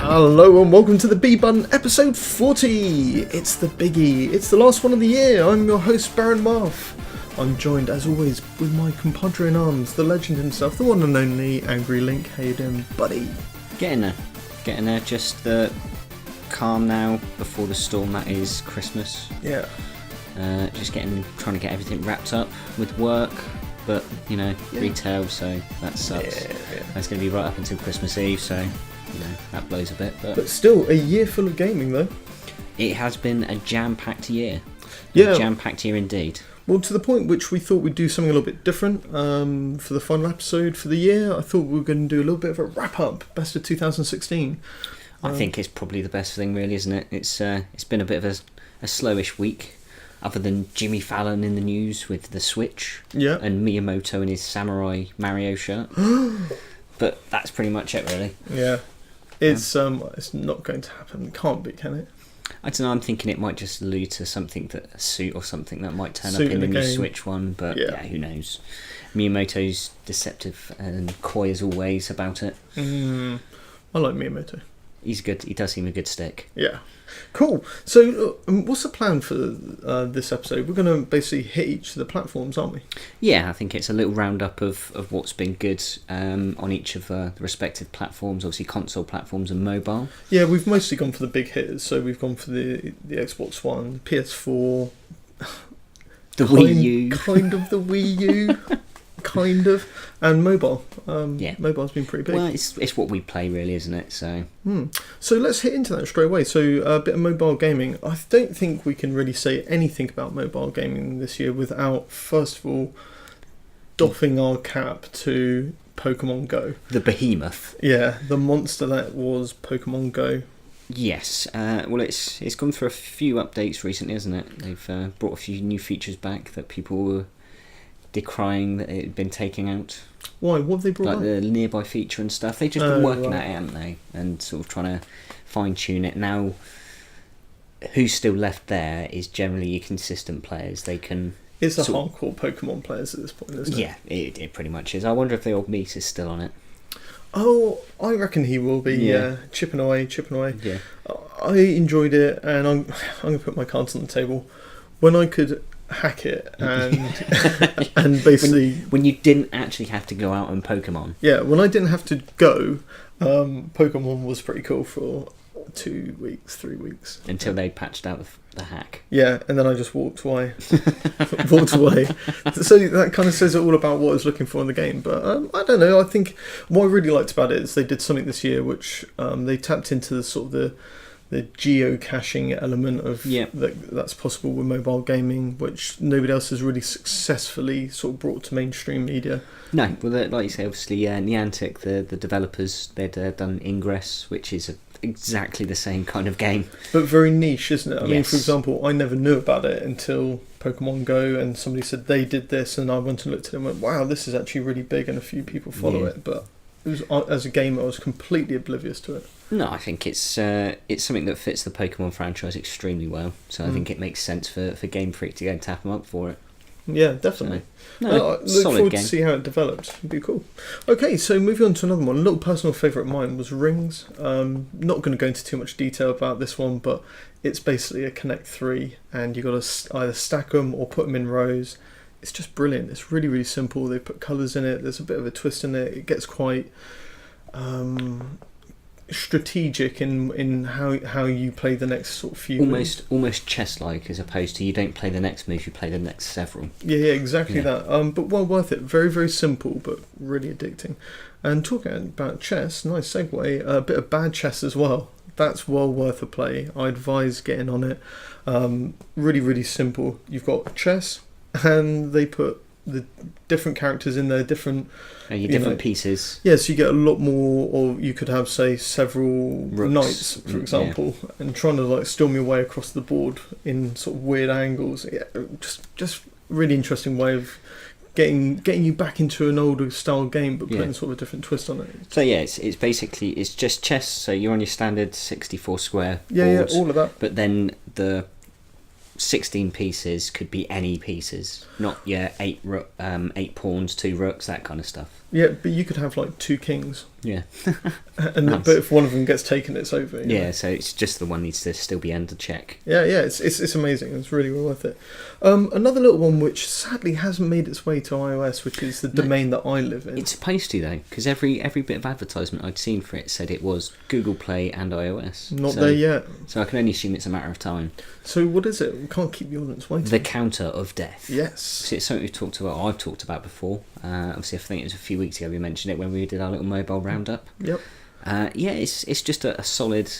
Hello and welcome to the B Button episode 40. It's the biggie. It's the last one of the year. I'm your host Baron Marf. I'm joined as always with my compadre in arms, the legend himself, the one and only Angry Link. How you doing, buddy? Getting there. Just the calm now before the storm that is Christmas. Yeah. Just trying to get everything wrapped up with work, but retail, so that sucks. Yeah. That's going to be right up until Christmas Eve, so that blows a bit. But still, a year full of gaming though. It has been a jam-packed year. Yeah. A jam-packed year indeed. Well, to the point which we thought we'd do something a little bit different for the final episode for the year. I thought we were going to do a little bit of a wrap-up, best of 2016. I think it's probably the best thing, really, isn't it? It's been a bit of a slowish week, other than Jimmy Fallon in the news with the Switch, and Miyamoto in his samurai Mario shirt. But that's pretty much it, really. Yeah, it's not going to happen. It can't be, can it? I don't know. I'm thinking it might just allude to something a suit or soming that might turn Suit up in the new game. Switch one. But yeah, who knows? Miyamoto's deceptive and coy as always about it. I like Miyamoto. He's good. He does seem a good stick. Yeah. Cool. So, what's the plan for this episode? We're going to basically hit each of the platforms, aren't we? Yeah, I think it's a little roundup of what's been good on each of the respective platforms, obviously console platforms and mobile. Yeah, we've mostly gone for the big hitters. So we've gone for the Xbox One, PS4, the Wii U. Kind of the Wii U. Kind of, and mobile. Mobile's been pretty big. Well, it's what we play, really, isn't it? So let's hit into that straight away. So a bit of mobile gaming. I don't think we can really say anything about mobile gaming this year without, first of all, doffing our cap to Pokemon Go. The behemoth. Yeah, the monster that was Pokemon Go. Yes, well, it's gone through a few updates recently, hasn't it? They've brought a few new features back that people were decrying that it had been taking out. Why? What have they brought like up? The nearby feature and stuff. They've just been working at it, haven't they? And sort of trying to fine-tune it. Now, who's still left there is generally your consistent players. They can... It's the hardcore Pokemon players at this point, isn't it? Yeah, it pretty much is. I wonder if the old Meat is still on it. Oh, I reckon he will be. Yeah. Chipping away. Yeah. I enjoyed it, and I'm going to put my cards on the table. When I could hack it and basically when you didn't actually have to go out and Pokemon. Yeah, when I didn't have to go, Pokemon was pretty cool for 2 weeks, 3 weeks until they patched out the hack. Yeah, and then I just walked away. So that kind of says it all about what I was looking for in the game. But I don't know. I think what I really liked about it is they did something this year which they tapped into the sort of the geocaching element of that's possible with mobile gaming, which nobody else has really successfully sort of brought to mainstream media. No, well, like you say, obviously Niantic, the developers, they'd done Ingress, which is exactly the same kind of game. But very niche, isn't it? I mean, Yes. for example, I never knew about it until Pokemon Go, and somebody said they did this, and I went and looked at it and went, wow, this is actually really big, and a few people follow it. But it was, as a gamer, I was completely oblivious to it. No, I think it's something that fits the Pokemon franchise extremely well. So I think it makes sense for Game Freak to go and tap them up for it. Yeah, definitely. I look solid forward game. to see how it develops. It'd be cool. Okay, so moving on to another one. A little personal favourite of mine was Rings. Not going to go into too much detail about this one, but it's basically a Connect 3, and you've got to either stack them or put them in rows. It's just brilliant. It's really, really simple. They put colours in it. There's a bit of a twist in it. It gets quite strategic in how you play the next sort of few almost chess-like, as opposed to you don't play the next move, you play the next several. Yeah, exactly that. But well worth it. Very, very simple, but really addicting. And talking about chess, nice segue. A bit of bad chess as well. That's well worth a play. I advise getting on it. Really, really simple. You've got chess, and they put the different characters in there, different pieces. Yeah, so you get a lot more, or you could have, say, several Rooks, knights, for example, and trying to like storm your way across the board in sort of weird angles. Yeah, just really interesting way of getting you back into an older style game, but putting sort of a different twist on it. So yeah, it's basically just chess. So you're on your standard 64 square board. Yeah, all of that. But then the 16 pieces could be any pieces, not eight pawns, 2 rooks, that kind of stuff. Yeah, but you could have like 2 kings. Yeah. And Nice. but if one of them gets taken, it's over. Yeah, know? So it's just the one needs to still be under check. Yeah, it's amazing. It's really well worth it. Another little one which sadly hasn't made its way to iOS, which is the domain that I live in. It's supposed to though, because every bit of advertisement I'd seen for it said it was Google Play and iOS. Not there yet. So I can only assume it's a matter of time. So what is it? We can't keep the audience waiting. The Counter of Death. Yes. So it's something I've talked about before. Obviously, I think it was a few weeks ago we mentioned it when we did our little mobile roundup. Yep. It's just a solid,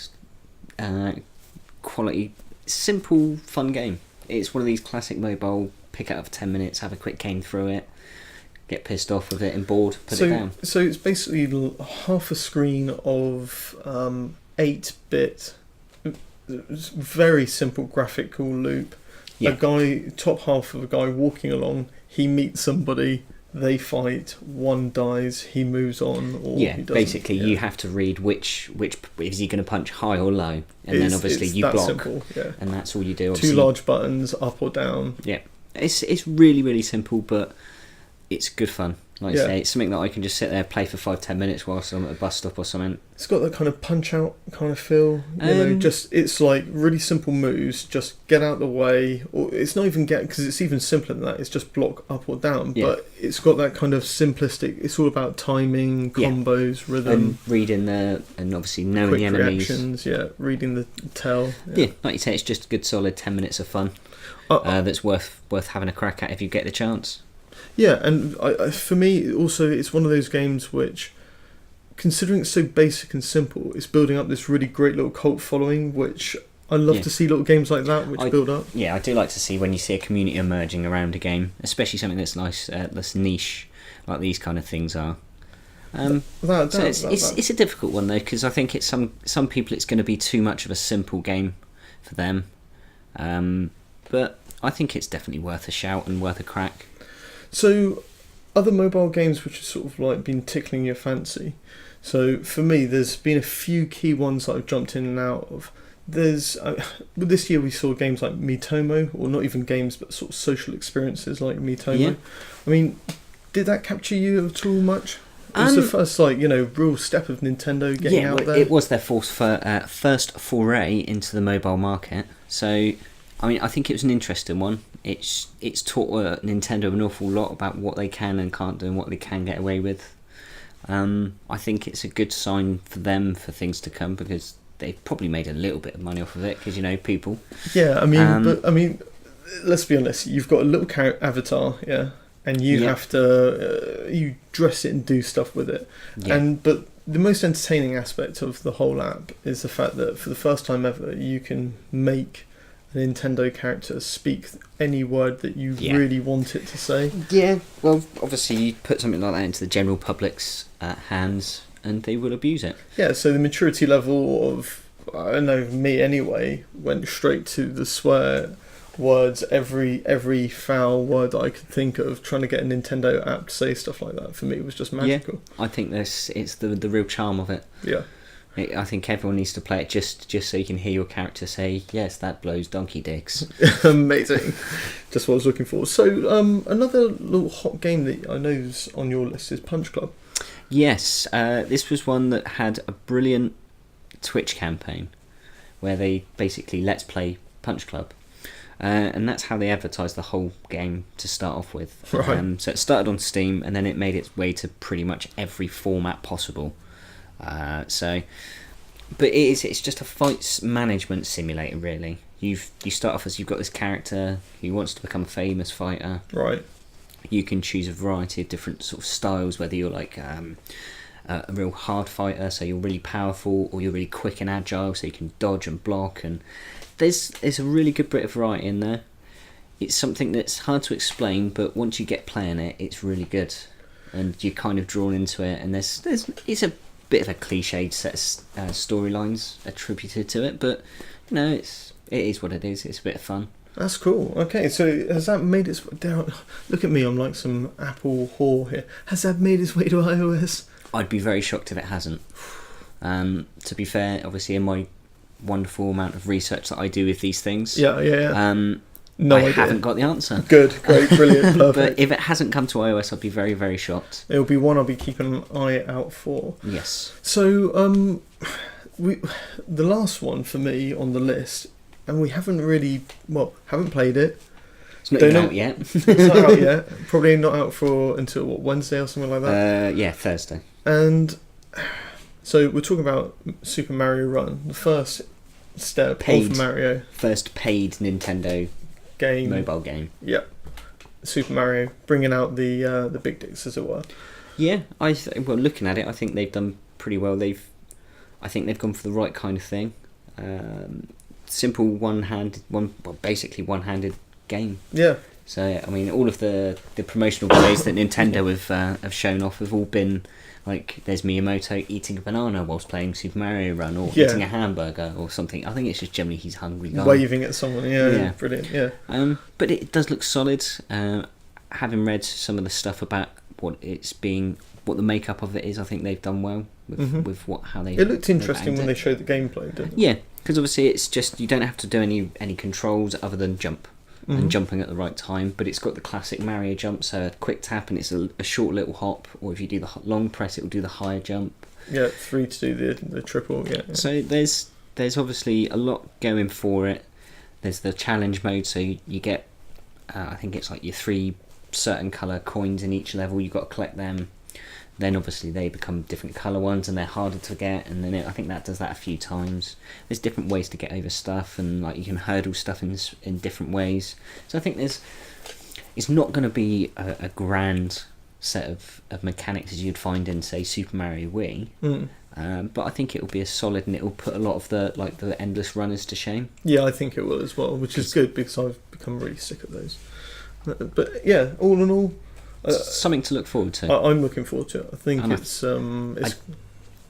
quality, simple, fun game. It's one of these classic mobile, pick it up for 10 minutes, have a quick game through it, get pissed off with it and bored, put it down. So it's basically half a screen of 8-bit, very simple graphical loop. Yeah. Top half of a guy walking along, he meets somebody, they fight, one dies, he moves on, or he doesn't. Basically you have to read which is he going to punch high or low, and then obviously you block, simple, and that's all you do. Obviously, 2 large buttons, up or down. Yeah, it's really, really simple, but it's good fun. Like I say, it's something that I can just sit there and play for 5-10 minutes whilst I'm at a bus stop or something. It's got that kind of punch out kind of feel, it's like really simple moves, just get out the way, or it's not even because it's even simpler than that, it's just block up or down, but it's got that kind of simplistic, it's all about timing, combos, rhythm. And reading and obviously knowing the enemies. Reactions, reading the tell. Yeah, like you say, it's just a good solid 10 minutes of fun that's worth having a crack at if you get the chance. Yeah, and for me, also, it's one of those games which, considering it's so basic and simple, it's building up this really great little cult following, which I love to see little games like that, which build up. Yeah, I do like to see when you see a community emerging around a game, especially something that's nice, that's niche, like these kind of things are. It's a difficult one, though, because I think it's some people it's going to be too much of a simple game for them. But I think it's definitely worth a shout and worth a crack. So, other mobile games which have sort of like been tickling your fancy. So for me, there's been a few key ones that I've jumped in and out of. There's this year we saw games like Miitomo, or not even games, but sort of social experiences like Miitomo. Yeah. I mean, did that capture you at all much? It was the first real step of Nintendo getting out there. It was their first foray into the mobile market. So, I mean, I think it was an interesting one. It's taught Nintendo an awful lot about what they can and can't do and what they can get away with. I think it's a good sign for them for things to come, because they've probably made a little bit of money off of it, because people. Yeah, I mean, let's be honest. You've got a little avatar, and you have to you dress it and do stuff with it. Yeah. But the most entertaining aspect of the whole app is the fact that for the first time ever, you can make a Nintendo character speak any word that you really want it to say. Yeah, well, obviously you put something like that into the general public's hands and they will abuse it. Yeah, so the maturity level of, I don't know, me anyway, went straight to the swear words, every foul word that I could think of, trying to get a Nintendo app to say stuff like that. For me, it was just magical. Yeah, I think it's the real charm of it. Yeah. I think everyone needs to play it just so you can hear your character say, yes, that blows donkey dicks. Amazing. Just what I was looking for. So, another little hot game that I know is on your list is Punch Club. Yes, this was one that had a brilliant Twitch campaign where they basically let's play Punch Club. And that's how they advertised the whole game to start off with. Right. So it started on Steam and then it made its way to pretty much every format possible. But it's just a fights management simulator, really. You start off as you've got this character who wants to become a famous fighter. Right. You can choose a variety of different sort of styles, whether you're like a real hard fighter, so you're really powerful, or you're really quick and agile, so you can dodge and block. And there's a really good bit of variety in there. It's something that's hard to explain, but once you get playing it, it's really good, and you're kind of drawn into it. And it's a bit of a cliched set of storylines attributed to it, but it is what it is. It's a bit of fun. That's cool. Okay, so has that made its way down? Look at me, I'm like some Apple whore here. Has that made its way to iOS? I'd be very shocked if it hasn't. To be fair, obviously in my wonderful amount of research that I do with these things, No I idea. haven't got the answer. Good, great, brilliant, perfect. But if it hasn't come to iOS, I'll be very, very shocked. It'll be one I'll be keeping an eye out for. Yes. So, the last one for me on the list, and we haven't played it. It's not even out yet. It's not out yet. Probably not out until Wednesday or something like that. Yeah, Thursday. And so we're talking about Super Mario Run, the first step of Mario. First paid Nintendo mobile game. Yep. Super Mario, bringing out the big dicks, as it were. Yeah, looking at it, I think they've done pretty well. I think they've gone for the right kind of thing. Simple basically one-handed game. Yeah. So I mean, all of the promotional plays that Nintendo have shown off have all been like, there's Miyamoto eating a banana whilst playing Super Mario Run, or eating a hamburger or something. I think it's just generally he's hungry guy. Waving at someone, yeah. Brilliant, yeah. But it does look solid. Having read some of the stuff about what the makeup of it is, I think they've done well with how they. It looked interesting when they showed the gameplay, didn't it? Yeah, because obviously it's just, you don't have to do any controls other than jump. And jumping at the right time, but it's got the classic Mario jump, so a quick tap and it's a short little hop, or if you do the long press, it will do the higher jump. Yeah, 3 to do the triple. Yeah. So there's obviously a lot going for it. There's the challenge mode, so you get I think it's like your 3 certain colour coins in each level. You've got to collect them. Then obviously they become different colour ones and they're harder to get, and then I think that does that a few times. There's different ways to get over stuff, and like you can hurdle stuff in different ways. So I think it's not going to be a grand set of mechanics as you'd find in, say, Super Mario Wii. But I think it will be a solid, and it will put a lot of the endless runners to shame. Yeah, I think it will as well, which is good because I've become really sick of those. But yeah, all in all, something to look forward to. I'm looking forward to it. I think it's.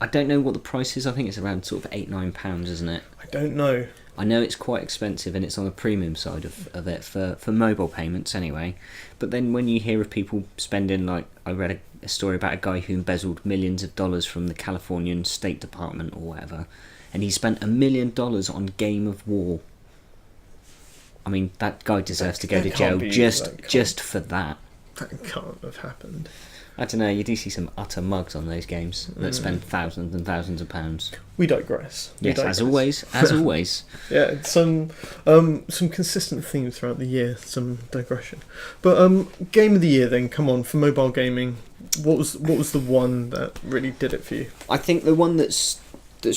I don't know what the price is. I think it's around sort of £8-9, isn't it? I don't know. I know it's quite expensive, and it's on the premium side of it for mobile payments anyway. But then when you hear of people spending, like, I read a story about a guy who embezzled millions of dollars from the Californian State Department or whatever, and he spent $1 million on Game of War. I mean, that guy deserves to go to jail just for that. That can't have happened. I don't know, you do see some utter mugs on those games that spend thousands and thousands of pounds. We digress. Yes, as always. Yeah, some consistent themes throughout the year, some digression. But game of the year then, come on, for mobile gaming, what was the one that really did it for you? I think the one that's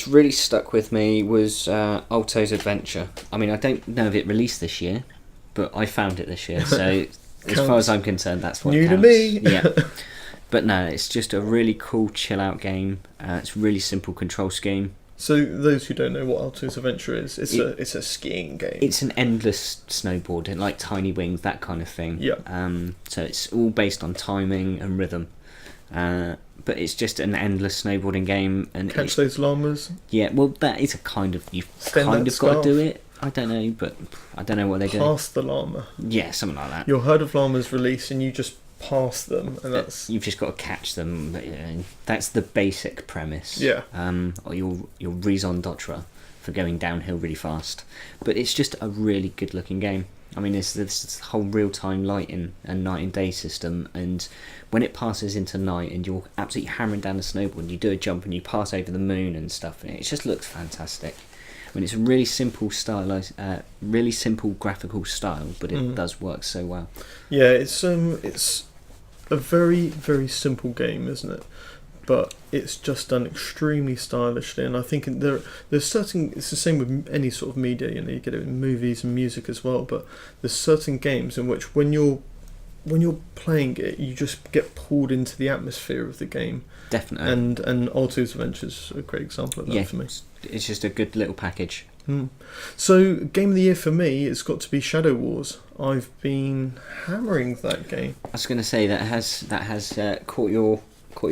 really stuck with me was Alto's Adventure. I mean, I don't know if it released this year, but I found it this year, so as far as I'm concerned, that's what new counts. To me. Yeah. But no, it's just a really cool chill-out game. It's a really simple control scheme. So those who don't know what Alto's Adventure is, it's a skiing game. It's an endless snowboarding, like Tiny Wings, that kind of thing. Yeah. So it's all based on timing and rhythm. But it's just an endless snowboarding game. And catch those llamas. Yeah, well, that is you've kind of got to do it. I don't know, but I don't know what they do. Pass the llama. Yeah, something like that. Your herd of llamas release, and you just pass them, and that's you've just got to catch them. But, that's the basic premise. Yeah. Or your raison d'etre for going downhill really fast. But it's just a really good looking game. I mean, there's this whole real-time lighting and night and day system, and when it passes into night and you're absolutely hammering down the snowboard and you do a jump and you pass over the moon and stuff, and it just looks fantastic. I mean, it's a really simple really simple graphical style, but it does work so well. Yeah, it's a very, very simple game, isn't it? But it's just done extremely stylishly, and I think there's certain. It's the same with any sort of media. You get it in movies and music as well. But there's certain games in which when you're playing it, you just get pulled into the atmosphere of the game. Definitely. And Alto's Adventure's a great example of that for me. It's just a good little package. So, game of the year for me, it's got to be Shadow Wars. I've been hammering that game. I was going to say that has caught your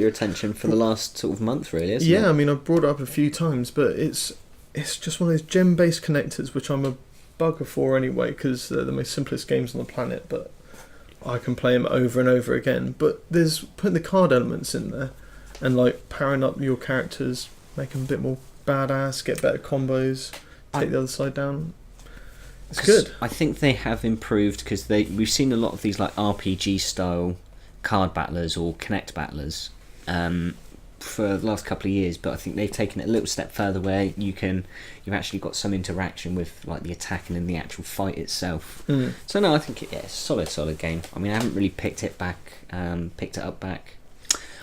attention for the last sort of month, really, isn't it? Yeah, I mean, I've brought it up a few times, but it's just one of those gem-based connectors, which I'm a bugger for anyway, because they're the most simplest games on the planet, but I can play them over and over again. But there's putting the card elements in there, and like powering up your characters, make them a bit more badass, get better combos, take the other side down. It's good. I think they have improved because we've seen a lot of these like RPG style card battlers or Connect battlers for the last couple of years, but I think they've taken it a little step further where you've actually got some interaction with like the attacking and the actual fight itself. So no, I think it's a solid game. I mean, I haven't really picked it up back.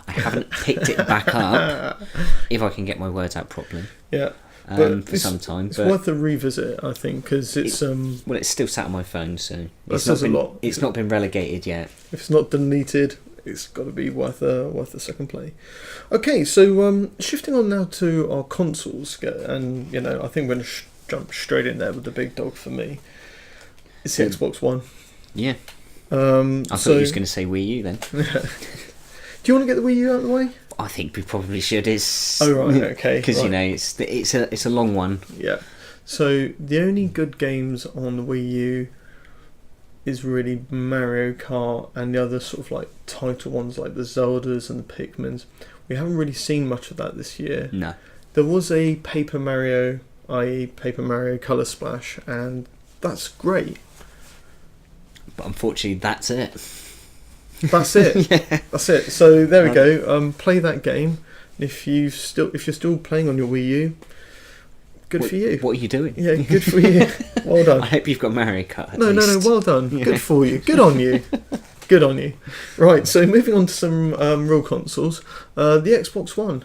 I haven't picked it back up, if I can get my words out properly. Yeah. For some time. It's worth a revisit, I think, because it's... well, it's still sat on my phone, so... That says a lot. It's not been relegated yet. If it's not deleted, it's got to be worth a second play. Okay, so shifting on now to our consoles, and, I think we're going to jump straight in there with the big dog for me. It's the Xbox One. Yeah. I thought you was going to say Wii U then. Do you want to get the Wii U out of the way? I think we probably should. Oh right, okay. Because it's a long one. Yeah. So the only good games on the Wii U is really Mario Kart and the other sort of like title ones like the Zeldas and the Pikmins. We haven't really seen much of that this year. No. There was a Paper Mario, i.e. Paper Mario Color Splash, and that's great. But unfortunately, that's it. That's it. Yeah. That's it. So there we go. Play that game. If you're still playing on your Wii U, good for you. What are you doing? Yeah, good for you. Well done. I hope you've got Mario Kart. No. Well done. Yeah. Good for you. Good on you. Good on you. Right. So moving on to some real consoles. The Xbox One.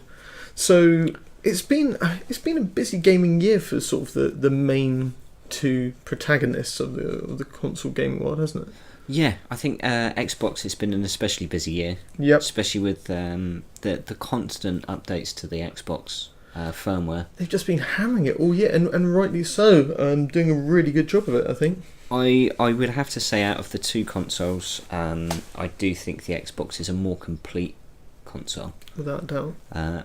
So it's been a busy gaming year for sort of the main two protagonists of the console gaming world, hasn't it? Yeah, I think Xbox has been an especially busy year. Yep. Especially with the constant updates to the Xbox firmware. They've just been hammering it all year, and rightly so. Doing a really good job of it, I think. I would have to say, out of the two consoles, I do think the Xbox is a more complete console. Without a doubt.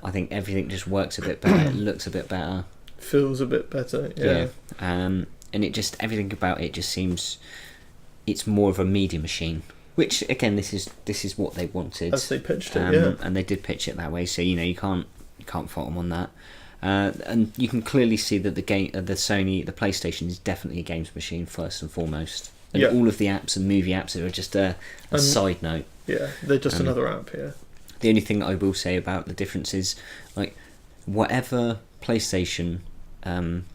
I think everything just works a bit better. It looks a bit better. Feels a bit better. Yeah. And everything about it just seems. It's more of a media machine, which again, this is what they wanted as they pitched it, yeah, and they did pitch it that way. So you can't fault them on that, and you can clearly see that the PlayStation is definitely a games machine first and foremost, and all of the apps and movie apps are just a side note. Yeah, they're just another app. Yeah. The only thing I will say about the difference is like whatever PlayStation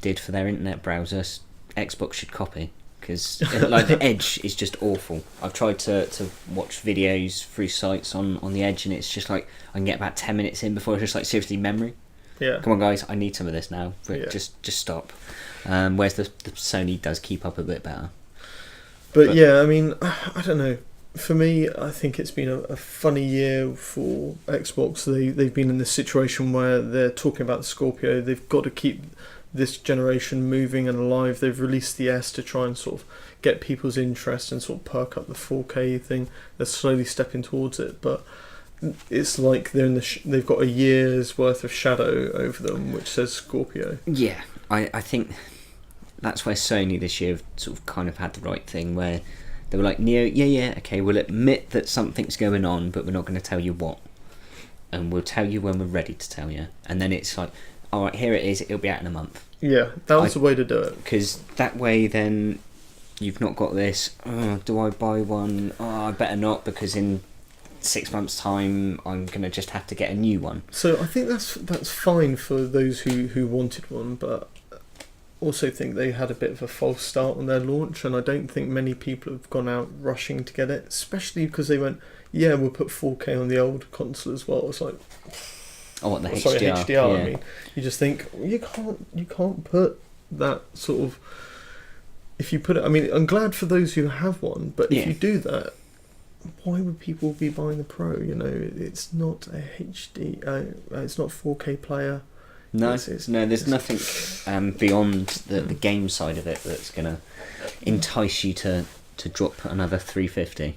did for their internet browsers, Xbox should copy. Because like the Edge is just awful. I've tried to watch videos through sites on the Edge, and it's just like I can get about 10 minutes in before it's just like seriously memory. Yeah. Come on, guys, I need some of this now. Just stop. Whereas the Sony does keep up a bit better. But yeah, I mean, I don't know. For me, I think it's been a funny year for Xbox. They've been in this situation where they're talking about the Scorpio. They've got to keep this generation moving and alive. They've released the S to try and sort of get people's interest and sort of perk up the 4K thing. They're slowly stepping towards it, but it's like they're in they've got a year's worth of shadow over them, which says Scorpio. Yeah, I think that's where Sony this year have sort of kind of had the right thing, where they were like, Neo, okay, we'll admit that something's going on, but we're not going to tell you what, and we'll tell you when we're ready to tell you. And then it's like, all right, here it is. It'll be out in a month. Yeah, that was the way to do it. Because that way, then you've not got this. Oh, do I buy one? Oh, I better not, because in 6 months' time, I'm gonna just have to get a new one. So I think that's fine for those who wanted one, but also think they had a bit of a false start on their launch, and I don't think many people have gone out rushing to get it, especially because they went, yeah, we'll put 4K on the old console as well. It's like. Oh, what, the HDR? Sorry, HDR. Yeah. I mean, you just think you can't put that sort of. If you put it, I mean, I'm glad for those who have one, but if you do that, why would people be buying the Pro? It's not a HD. It's not a 4K player. No, there's nothing beyond the game side of it that's gonna entice you to drop another $350.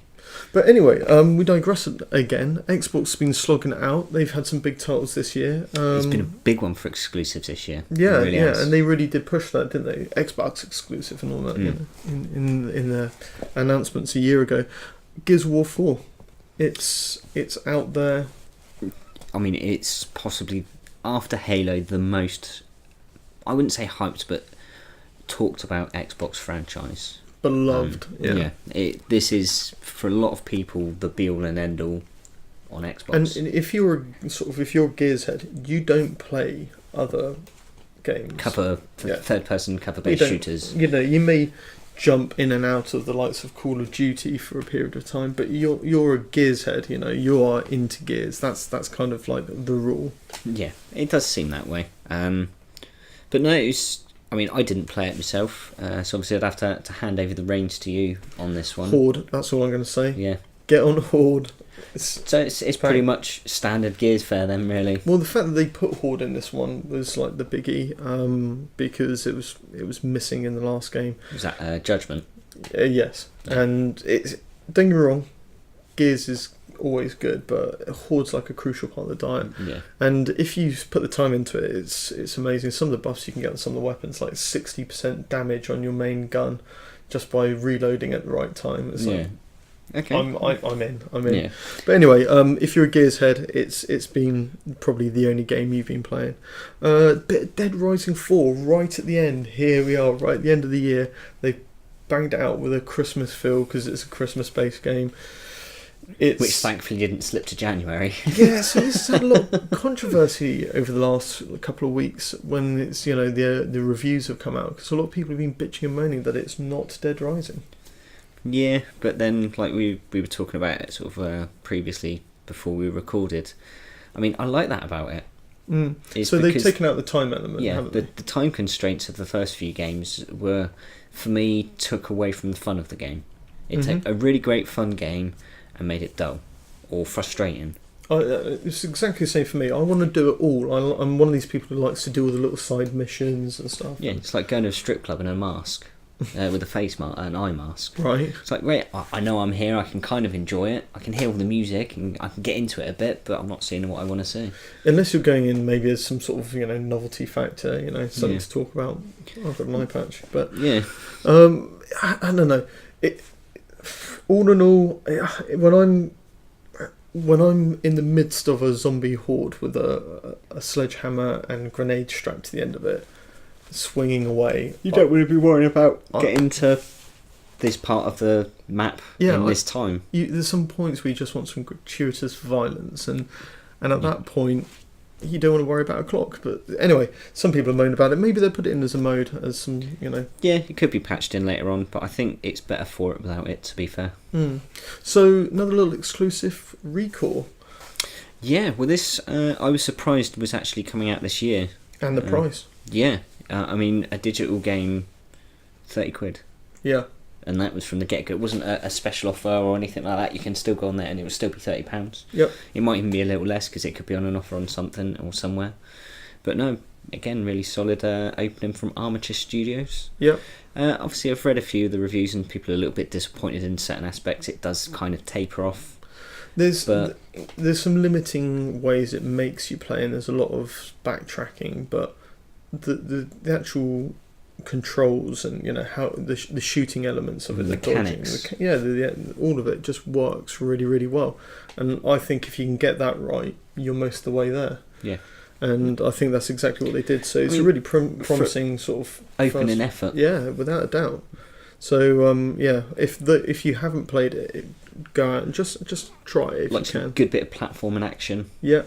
But anyway, we digress again. Xbox has been slogging it out. They've had some big titles this year. It's been a big one for exclusives this year. Yeah, really has. And they really did push that, didn't they? Xbox exclusive and all that. In the announcements a year ago. Gears of War 4. It's out there. I mean, it's possibly after Halo the most. I wouldn't say hyped, but talked about Xbox franchise. Beloved, yeah. This is, for a lot of people, the be-all and end-all on Xbox. And if you're Gears head, you don't play other games. Third-person cover-based shooters. You may jump in and out of the likes of Call of Duty for a period of time, but you're a Gears head. You are into Gears. That's kind of like the rule. Yeah, it does seem that way. But no, I didn't play it myself, so obviously I'd have to hand over the reins to you on this one. Horde, that's all I'm going to say. Yeah. Get on Horde. It's pretty much standard Gears fare then, really. Well, the fact that they put Horde in this one was like the biggie, because it was missing in the last game. Was that Judgment? Yes, yeah. And don't get me wrong, Gears is always good, but Horde's like a crucial part of the diet. Yeah. And if you put the time into it, it's amazing. Some of the buffs you can get on some of the weapons, like 60% damage on your main gun, just by reloading at the right time. It's like, okay. I'm in. Yeah. But anyway, if you're a Gears head, it's been probably the only game you've been playing. Dead Rising 4, right at the end. Here we are, right at the end of the year. They banged it out with a Christmas feel because it's a Christmas-based game. Which thankfully didn't slip to January. Yeah, so this has had a lot of controversy over the last couple of weeks when it's the reviews have come out, because a lot of people have been bitching and moaning that it's not Dead Rising. Yeah, but then like we were talking about it sort of previously before we recorded. I like that about it. So they've taken out the time element, haven't they? The time constraints of the first few games were, for me, took away from the fun of the game. It took a really great fun game and made it dull or frustrating. It's exactly the same for me. I want to do it all. I'm one of these people who likes to do all the little side missions and stuff. Yeah, it's like going to a strip club in a mask. With a face mask, an eye mask. Right. It's like, wait, I know I'm here, I can kind of enjoy it, I can hear all the music, and I can get into it a bit, but I'm not seeing what I want to see. Unless you're going in maybe as some sort of, novelty factor, something to talk about. I've got an eye patch. But, yeah. I don't know. All in all, when I'm in the midst of a zombie horde with a sledgehammer and grenade strapped to the end of it, swinging away, you don't really be worrying about getting to this part of the map in this time. There's some points where you just want some gratuitous violence, and at that point you don't want to worry about a clock. But anyway, some people have moaned about it. Maybe they'll put it in as a mode, as some, Yeah, it could be patched in later on, but I think it's better for it without it, to be fair. So another little exclusive, Recore. Yeah, well this, I was surprised was actually coming out this year. And the price. Yeah. A digital game, £30. Yeah. And that was from the get-go. It wasn't a special offer or anything like that. You can still go on there and it would still be £30. Yep. It might even be a little less because it could be on an offer on something or somewhere. But no, again, really solid opening from Armature Studios. Yep. Obviously, I've read a few of the reviews and people are a little bit disappointed in certain aspects. It does kind of taper off. There's some limiting ways it makes you play, and there's a lot of backtracking, but the actual controls and how the shooting elements of it, mechanics, all of it just works really, really well. And I think if you can get that right, you're most of the way there. Yeah. And I think that's exactly what they did. So it's a really promising sort of opening effort. Yeah, without a doubt. So if you haven't played it, go out and just try it if you can. Good bit of platforming action. Yeah.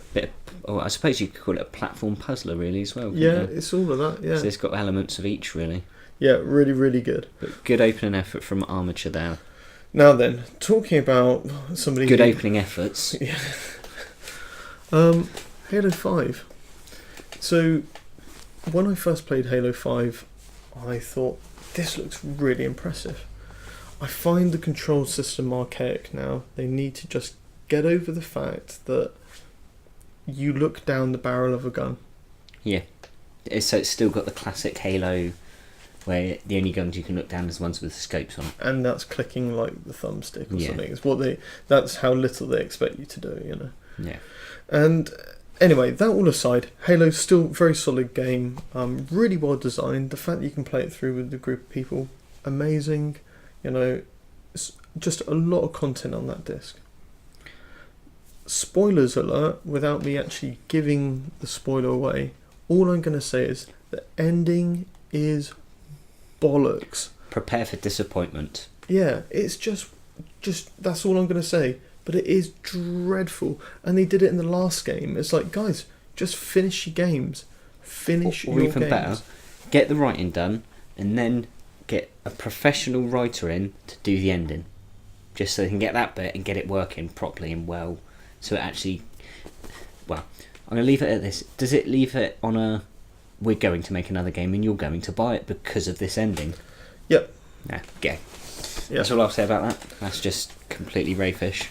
I suppose you could call it a platform puzzler really as well. Yeah, it's all of that. Yeah. So it's got elements of each really. Yeah, really, really good. But good opening effort from Armature there. Now then, talking about somebody. Good opening efforts. Yeah. Halo 5. So when I first played Halo 5, I thought, this looks really impressive. I find the control system archaic now. They need to just get over the fact that you look down the barrel of a gun. Yeah. So it's still got the classic Halo where the only guns you can look down is ones with the scopes on. And that's clicking like the thumbstick or something. It's that's how little they expect you to do, Yeah. And anyway, that all aside, Halo's still a very solid game. Really well designed. The fact that you can play it through with a group of people, amazing. It's just a lot of content on that disc. Spoilers alert, without me actually giving the spoiler away, all I'm going to say is the ending is bollocks. Prepare for disappointment. Yeah, it's just that's all I'm going to say. But it is dreadful. And they did it in the last game. It's like, guys, just finish your games. Finish your games. Or even better, get the writing done and then get a professional writer in to do the ending. Just so they can get that bit and get it working properly and well. So it actually... Well, I'm going to leave it at this. Does it leave it on a... We're going to make another game and you're going to buy it because of this ending? Yep. Yeah, go. That's all I'll say about that. That's just completely rayfish.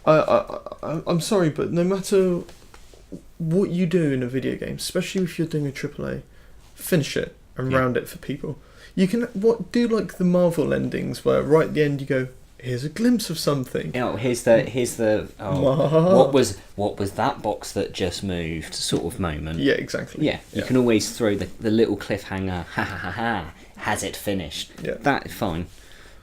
I'm sorry, but no matter what you do in a video game, especially if you're doing a AAA, finish it and round it for people. You can do like the Marvel endings where right at the end you go, here's a glimpse of something. Here's the what was that box that just moved sort of moment. Yeah, exactly. Yeah, you can always throw the little cliffhanger. Ha ha ha ha. Has it finished? Yeah, that's fine.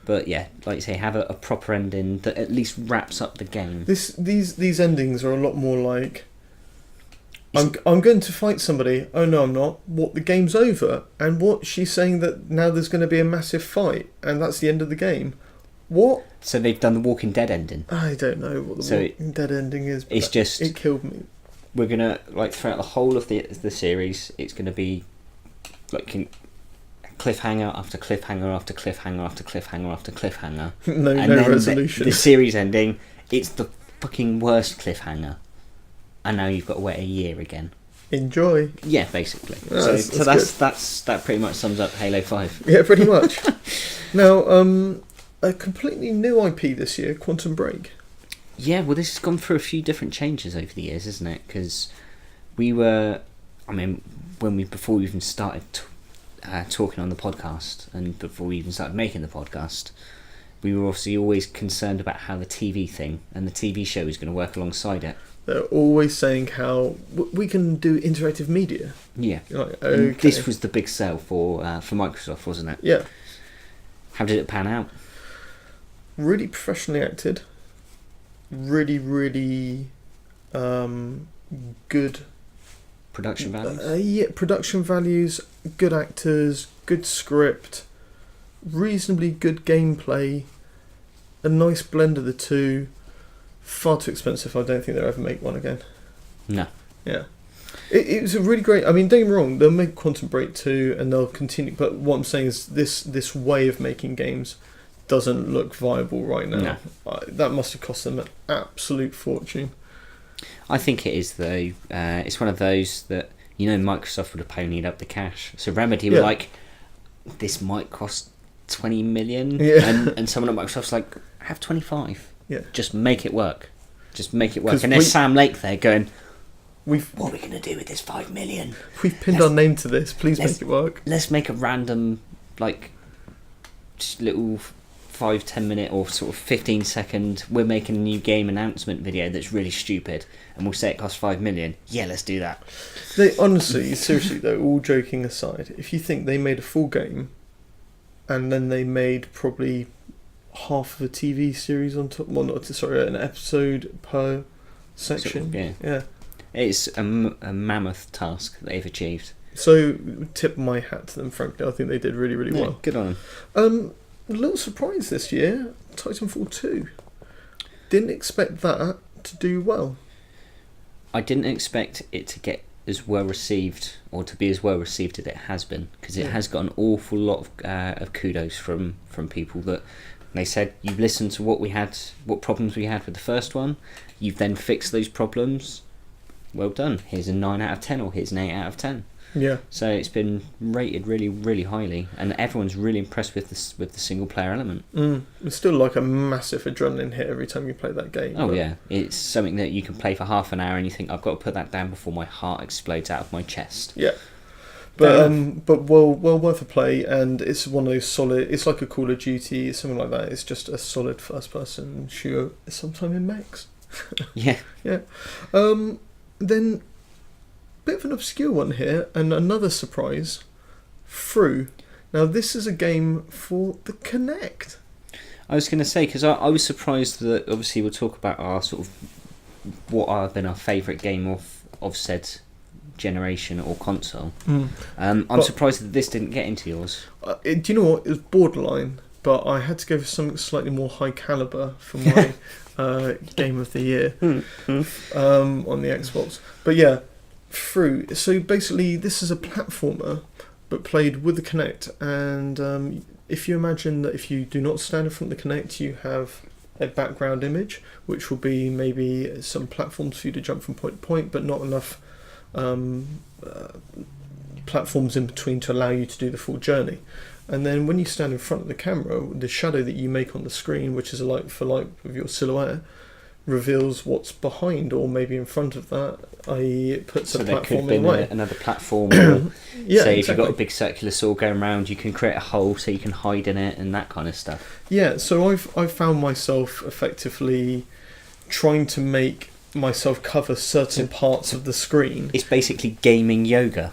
But yeah, like you say, have a proper ending that at least wraps up the game. These endings are a lot more like, I'm going to fight somebody. Oh no, I'm not. What, the game's over? And what, she's saying that now there's going to be a massive fight and that's the end of the game. What? So they've done the Walking Dead ending. I don't know what the Walking Dead ending is. But it's just, it killed me. We're gonna throughout the whole of the series, it's gonna be like cliffhanger after cliffhanger after cliffhanger after cliffhanger after cliffhanger. no resolution. The series ending, it's the fucking worst cliffhanger, and now you've got to wait a year again. Enjoy. Yeah, basically. That pretty much sums up Halo 5. Yeah, pretty much. Now, a completely new IP this year, Quantum Break. Yeah, well, this has gone through a few different changes over the years, isn't it? Because before we even started talking on the podcast, and before we even started making the podcast, we were obviously always concerned about how the TV thing and the TV show is going to work alongside it. They're always saying how we can do interactive media. Yeah. Like, okay. This was the big sell for Microsoft, wasn't it? Yeah. How did it pan out? Really professionally acted. Really, really good production values. Production values, good actors, good script, reasonably good gameplay, a nice blend of the two. Far too expensive. I don't think they'll ever make one again. No. Yeah. It was a really great... I mean, don't get me wrong, they'll make Quantum Break 2 and they'll continue, but what I'm saying is this way of making games doesn't look viable right now. No. That must have cost them an absolute fortune. I think it is, though. It's one of those that, Microsoft would have ponied up the cash. So Remedy were like, this might cost 20 million. Yeah. And someone at Microsoft's like, have 25. Yeah. Just make it work. And there's Sam Lake there going, what are we going to do with this 5 million? We've pinned our name to this. Please make it work. Let's make a random, just little 5-10 minute or sort of 15-second, we're making a new game announcement video that's really stupid, and we'll say it costs 5 million. Yeah, let's do that. They honestly, seriously though, all joking aside, if you think they made a full game, and then they made probably half of a TV series on top, an episode per section. Sort of, yeah. It's a mammoth task that they've achieved. So, tip my hat to them, frankly. I think they did really, really well. Good on them. A little surprise this year, Titanfall 2. Didn't expect that to do well. I didn't expect it to get as well received, or to be as well received as it has been, because it has got an awful lot of kudos from people that they said, you've listened to what problems we had with the first one, you've then fixed those problems, well done, here's a 9 out of 10 or here's an 8 out of 10. Yeah. So it's been rated really, really highly, and everyone's really impressed with the single player element. It's still like a massive adrenaline hit every time you play that game. Oh yeah, it's something that you can play for half an hour and you think, I've got to put that down before my heart explodes out of my chest. Yeah. But well worth a play, and it's one of those solid. It's like a Call of Duty, something like that. It's just a solid first person shooter, sometime in mechs. Yeah. Yeah. Then. Bit of an obscure one here, and another surprise, Through. Now this is a game for the Kinect. I was going to say, because I was surprised that obviously we'll talk about our sort of what have been our favourite game of said generation or console. I'm surprised that this didn't get into yours. Do you know what? It was borderline, but I had to go for something slightly more high caliber for my game of the year on the Xbox. But yeah, through. So basically, this is a platformer, but played with the Kinect. And if you imagine that if you do not stand in front of the Kinect, you have a background image, which will be maybe some platforms for you to jump from point to point, but not enough platforms in between to allow you to do the full journey. And then when you stand in front of the camera, the shadow that you make on the screen, which is a like for like with your silhouette, reveals what's behind or maybe in front of that, i.e. it puts a platform in the way. Another platform, or yeah, say exactly. if you've got a big circular saw going around, you can create a hole so you can hide in it and that kind of stuff. Yeah, so I've found myself effectively trying to make myself cover certain parts of the screen. It's basically gaming yoga.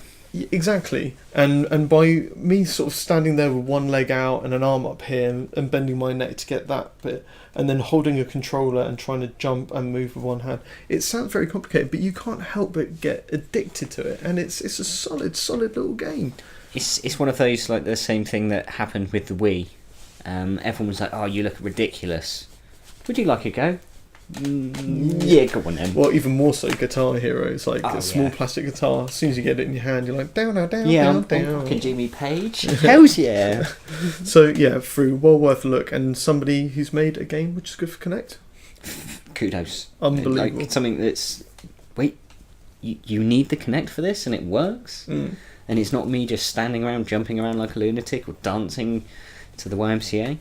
Exactly, and by me sort of standing there with one leg out and an arm up here and bending my neck to get that bit, and then holding a controller and trying to jump and move with one hand, it sounds very complicated, but you can't help but get addicted to it, and it's a solid little game. It's one of those, like the same thing that happened with the Wii. Everyone was like, "Oh, you look ridiculous. Would you like a go?" Yeah, go on then. Well, even more so, Guitar Hero. It's like a small plastic guitar. As soon as you get it in your hand, you're like, down, down, down, down. Fucking Jimmy Page. Hells yeah. So, yeah, through, well worth a look. And somebody who's made a game which is good for Kinect. Kudos. Unbelievable. Like something that's... Wait, you need the Kinect for this and it works? And it's not me just standing around, jumping around like a lunatic or dancing to the YMCA?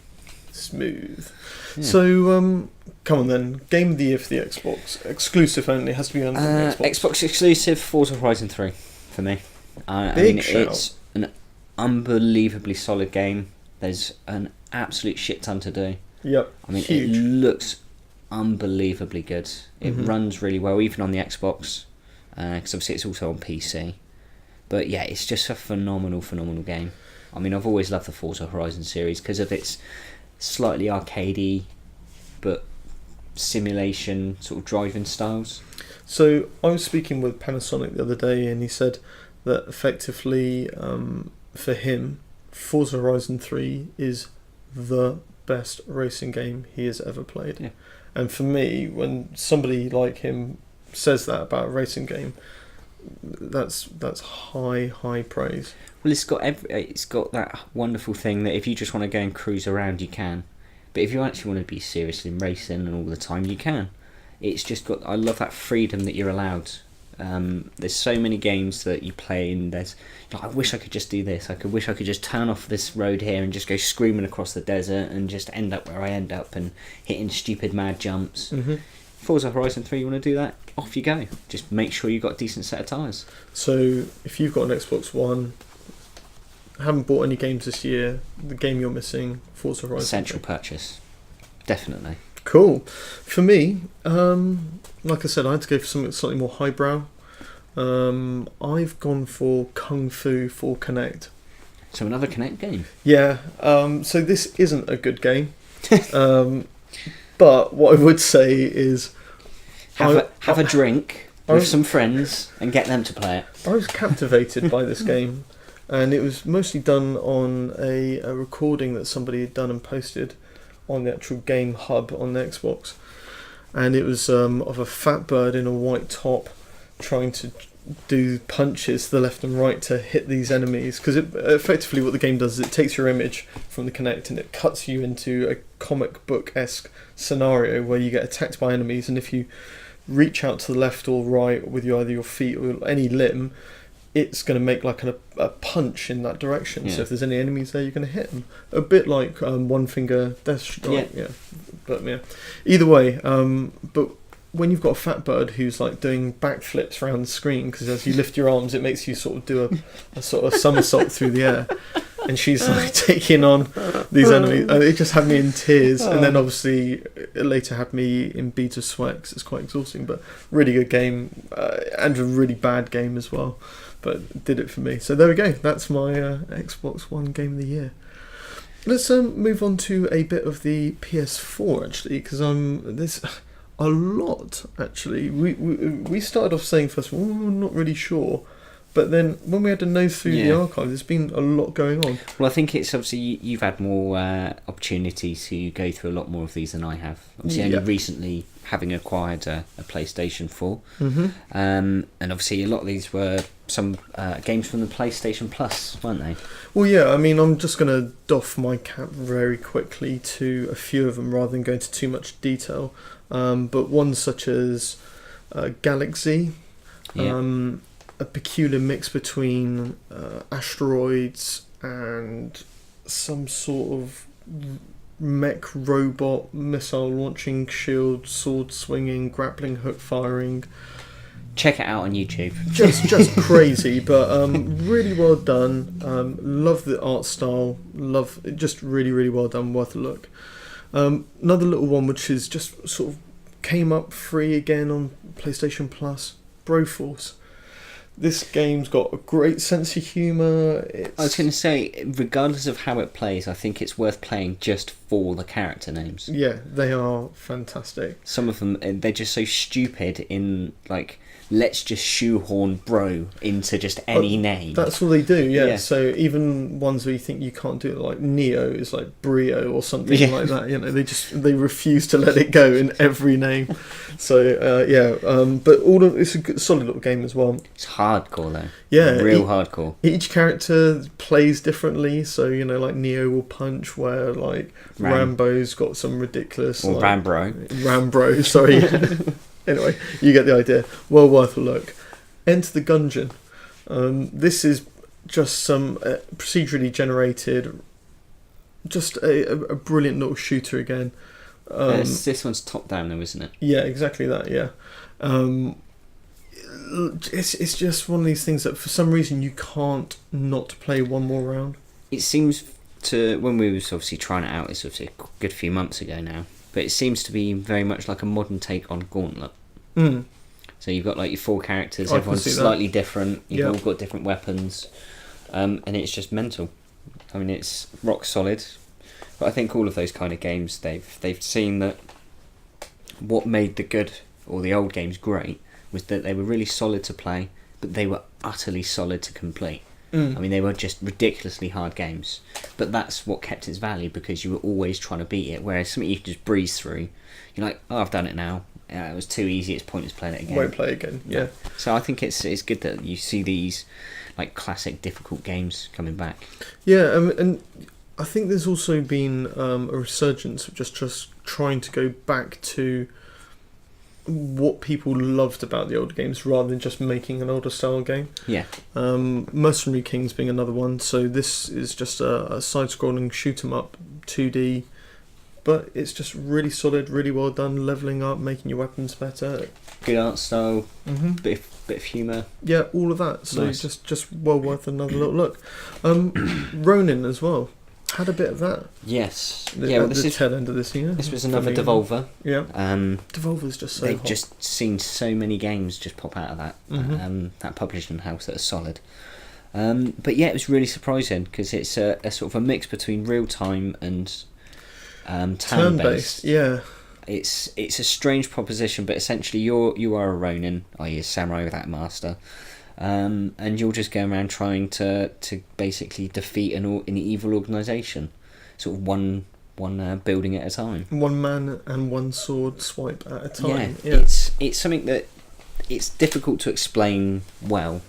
Smooth. Yeah. So, come on then. Game of the year for the Xbox. Exclusive only. It has to be on Xbox. Xbox exclusive, Forza Horizon 3 for me. It's an unbelievably solid game. There's an absolute shit ton to do. Yep. I mean, huge. It looks unbelievably good. It runs really well, even on the Xbox, because obviously it's also on PC. But yeah, it's just a phenomenal game. I mean, I've always loved the Forza Horizon series because of its slightly arcadey but simulation sort of driving styles. So I was speaking with Panasonic the other day, and he said that effectively for him, Forza Horizon 3 is the best racing game he has ever played. Yeah. And for me, when somebody like him says that about a racing game, that's high praise. Well, it's got that wonderful thing that if you just want to go and cruise around, you can. But if you actually want to be seriously racing and all the time, you can. It's just got... I love that freedom that you're allowed. There's so many games that you play and there's... I wish I could just do this. Wish I could just turn off this road here and just go screaming across the desert and just end up where I end up and hitting stupid mad jumps. Forza Horizon 3, you want to do that? Off you go. Just make sure you've got a decent set of tyres. So if you've got an Xbox One, haven't bought any games this year, the game you're missing, Forza Horizon. Essential purchase. Definitely. Cool. For me, like I said, I had to go for something slightly more highbrow. I've gone for Kung Fu for Kinect. So another Kinect game? Yeah. So this isn't a good game. But what I would say is... Have a drink with some friends and get them to play it. I was captivated by this game. And it was mostly done on a recording that somebody had done and posted on the actual game hub on the Xbox. And it was of a fat bird in a white top trying to do punches to the left and right to hit these enemies. Because effectively what the game does is it takes your image from the Kinect and it cuts you into a comic book-esque scenario where you get attacked by enemies. And if you reach out to the left or right with either your feet or any limb, it's going to make like a punch in that direction. Yeah. So if there's any enemies there, you're going to hit them. A bit like One Finger Death Strike. Yeah. But yeah. Either way, but when you've got a fat bird who's like doing backflips around the screen, because as you lift your arms, it makes you sort of do a sort of somersault through the air. And she's like taking on these enemies. And it just had me in tears. And then obviously it later had me in beads of sweat because it's quite exhausting. But really good game. And a really bad game as well. But did it for me. So there we go. That's my Xbox One Game of the Year. Let's move on to a bit of the PS4 actually, because there's a lot actually. We started off saying first of all, we're not really sure But then when we had to nose through the archive, there's been a lot going on. Well, I think it's obviously you've had more opportunity to go through a lot more of these than I have. Obviously, only recently having acquired a PlayStation 4. And obviously a lot of these were some games from the PlayStation Plus, weren't they? Well, yeah, I mean, I'm just going to doff my cap very quickly to a few of them rather than go into too much detail. But ones such as Galaxy, a peculiar mix between asteroids and some sort of mech robot, missile launching, shield, sword swinging, grappling hook firing. Check it out on YouTube. Just crazy, but really well done. Love the art style. Love it, just really well done. Worth a look. Another little one which is just sort of came up free again on PlayStation Plus. Broforce. This game's got a great sense of humour. I was going to say, regardless of how it plays, I think it's worth playing just for the character names. Yeah, they are fantastic. Some of them, they're just so stupid in, like, let's just shoehorn bro into just any name. That's what they do, yeah. So even ones where you think you can't do it, like Neo is like Brio or something like that. You know, they refuse to let it go in every name. So but it's a good, solid little game as well. It's hardcore though. Yeah, real hardcore. Each character plays differently. So you know, like Neo will punch, where like Rambo's got some ridiculous. Or like, Rambro. Sorry. Anyway, you get the idea. Well worth a look. Enter the Gungeon. This is just some procedurally generated, just a brilliant little shooter again. This one's top down though, isn't it? Yeah, exactly that, yeah. It's just one of these things that for some reason you can't not play one more round. It seems to, when we was obviously trying it out, it's obviously a good few months ago now, but it seems to be very much like a modern take on Gauntlet. So you've got like your 4 characters, everyone's slightly different, you've all got different weapons, and it's just mental. I mean, it's rock solid, but I think all of those kind of games, they've seen that what made the good, or the old games great, was that they were really solid to play, but they were utterly solid to complete. I mean, they were just ridiculously hard games, but that's what kept its value, because you were always trying to beat it, whereas something you can just breeze through, you're like, oh, I've done it now, it was too easy, it's pointless playing it again. Won't play again, yeah. So I think it's good that you see these like classic difficult games coming back. Yeah, and I think there's also been a resurgence of just trying to go back to what people loved about the older games rather than just making an older style game. Yeah. Mercenary Kings being another one. So this is just a side-scrolling shoot 'em up 2D, but it's just really solid, really well done, leveling up, making your weapons better. Good art style, bit of humour. Yeah, all of that. So nice. just well worth another little look. Ronin as well. Had a bit of that. Yes. This is tail end of this year. This was another Devolver. Yeah. Devolver's just so they've hot. just seen so many games just pop out of that that publishing house that are solid. But yeah, it was really surprising because it's a sort of a mix between real time and turn-based. Yeah. It's a strange proposition, but essentially you are a Ronin, i.e. a samurai without a master. And you'll just go around trying to basically defeat an evil organisation, sort of one building at a time. One man and one sword swipe at a time. Yeah. It's something that it's difficult to explain well.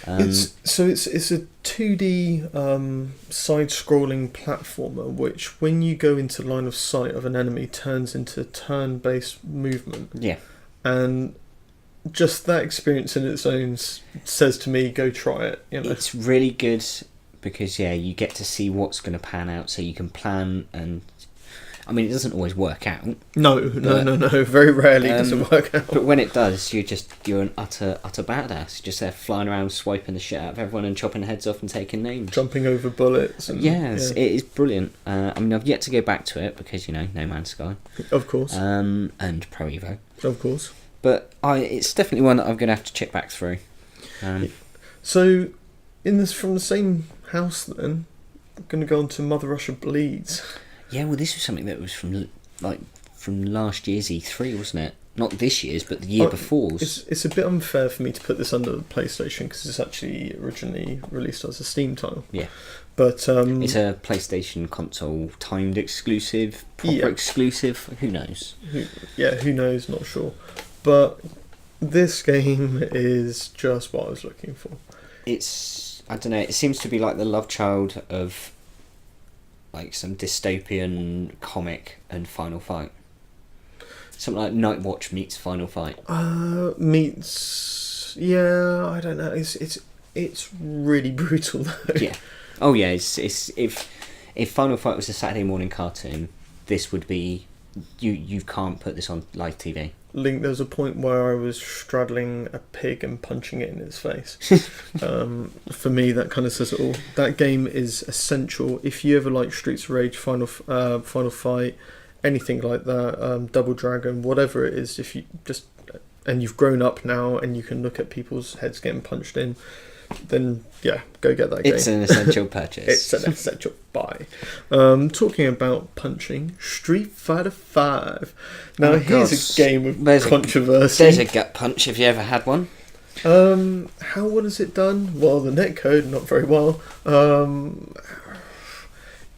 It's a 2D side-scrolling platformer, which when you go into line of sight of an enemy turns into turn-based movement. Yeah, and just that experience in its own says to me, go try it. You know? It's really good because you get to see what's going to pan out, so you can plan. And I mean, it doesn't always work out. No. Very rarely does it work out. But when it does, you're an utter badass. You're just there flying around, swiping the shit out of everyone and chopping heads off and taking names, jumping over bullets. And, it is brilliant. I mean, I've yet to go back to it because No Man's Sky, of course, and Pro Evo, of course. But it's definitely one that I'm going to have to check back through. So, from the same house, then, I'm going to go on to Mother Russia Bleeds. Yeah, well, this was something that was from last year's E3, wasn't it? not this year's, but the year before's. It's a bit unfair for me to put this under the PlayStation because it's actually originally released as a Steam title. Yeah. But it's a PlayStation console timed exclusive, proper exclusive. Who knows? Who knows? Not sure. But this game is just what I was looking for. It's, I don't know, it seems to be like the love child of like some dystopian comic and Final Fight. Something like Night Watch meets Final Fight. Meets, yeah, I don't know. It's really brutal though. Yeah. Oh yeah. It's if Final Fight was a Saturday morning cartoon, this would be. You can't put this on live TV. Link, there was a point where I was straddling a pig and punching it in its face. For me, that kind of says it all. That game is essential. If you ever like Streets of Rage, Final Fight, anything like that, Double Dragon, whatever it is, if you just and you've grown up now and you can look at people's heads getting punched in, then yeah, go get that game. It's an essential purchase. It's an essential buy. Talking about punching, Street Fighter 5. Now here's a game of controversy. There's a gut punch. Have you ever had one? How well is it done? Well, the netcode not very well.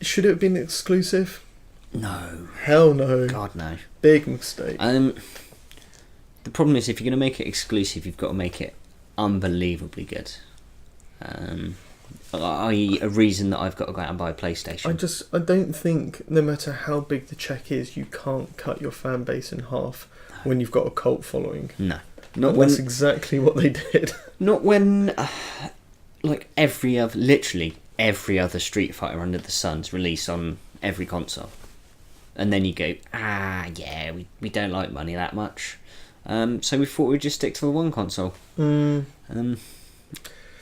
Should it have been exclusive? No. Hell no. God no. Big mistake. The problem is if you're going to make it exclusive, you've got to make it unbelievably good. I.e. a reason that I've got to go out and buy a PlayStation. I don't think, no matter how big the check is, you can't cut your fan base in half when you've got a cult following. No. That's exactly what they did. Not when, like literally every other Street Fighter under the sun's released on every console. And then you go, we don't like money that much. So we thought we'd just stick to the one console.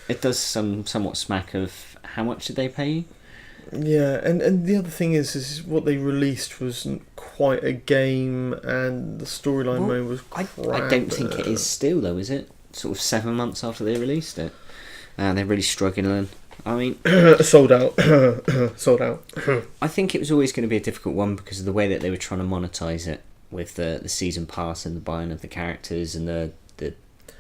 It does somewhat smack of how much did they pay you? Yeah, and the other thing is what they released wasn't quite a game, and the storyline mode was crap. I don't think it is still though, is it? Sort of 7 months after they released it, they're really struggling. I mean, sold out. Sold out. I think it was always going to be a difficult one because of the way that they were trying to monetize it with the season pass and the buying of the characters and the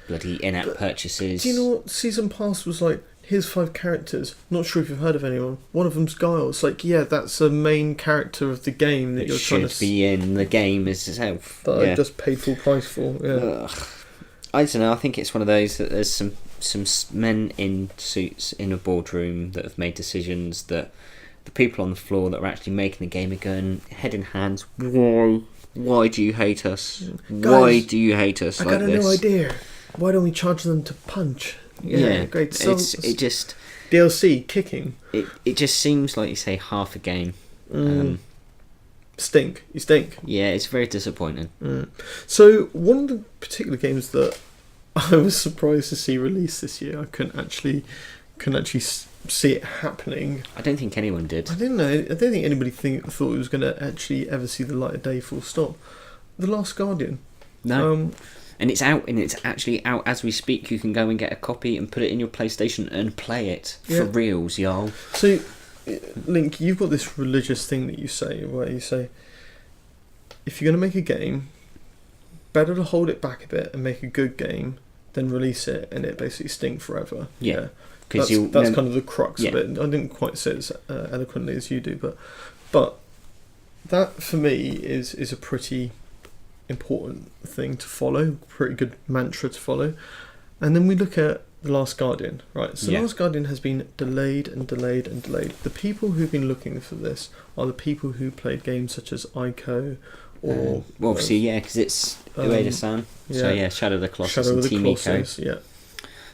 bloody in-app purchases. Do you know what season pass was like? Here's 5 characters. Not sure if you've heard of anyone. One of them's Guile. It's like, yeah, that's a main character of the game that you're trying to should be in the game itself. That I just paid full price for. Yeah. I don't know. I think it's one of those that there's some men in suits in a boardroom that have made decisions that the people on the floor that are actually making the game are going head in hands. Why do you hate us? Guys, why do you hate us? I got a new idea. Why don't we charge them to punch? Yeah, great. So it just DLC kicking. It just seems like you say half a game. You stink. Yeah, it's very disappointing. So one of the particular games that I was surprised to see released this year, I couldn't actually see it happening. I don't think anyone did. I don't know. I don't think anybody thought it was going to actually ever see the light of day. Full stop. The Last Guardian. No. And it's out, and it's actually out as we speak. You can go and get a copy and put it in your PlayStation and play it for reals, y'all. So, Link, you've got this religious thing that you say, where you say, if you're going to make a game, better to hold it back a bit and make a good game than release it and it basically stink forever. Yeah. That's kind of the crux of it. I didn't quite say it as eloquently as you do, but that for me is a pretty important thing to follow, pretty good mantra to follow. And then we look at The Last Guardian, right? So The Last Guardian has been delayed and delayed and delayed. The people who've been looking for this are the people who played games such as Ico or... well, obviously, because it's Ueda-san. So, Shadow of the Colossus and Team Ico. Yeah.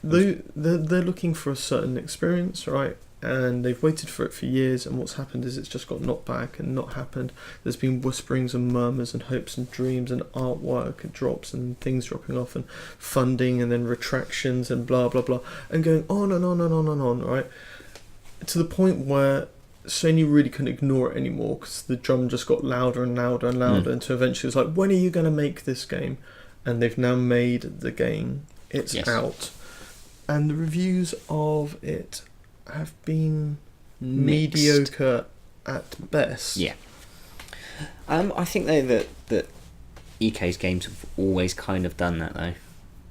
They're looking for a certain experience, right? And they've waited for it for years, and what's happened is it's just got knocked back and not happened. There's been whisperings and murmurs and hopes and dreams and artwork and drops and things dropping off and funding and then retractions and blah blah blah and going on and on and on and on, right? To the point where Sony really couldn't ignore it anymore because the drum just got louder and louder and louder until eventually it's like, when are you going to make this game? And they've now made the game. It's out. And the reviews of it have been mediocre at best. Yeah. I think though that EK's games have always kind of done that though,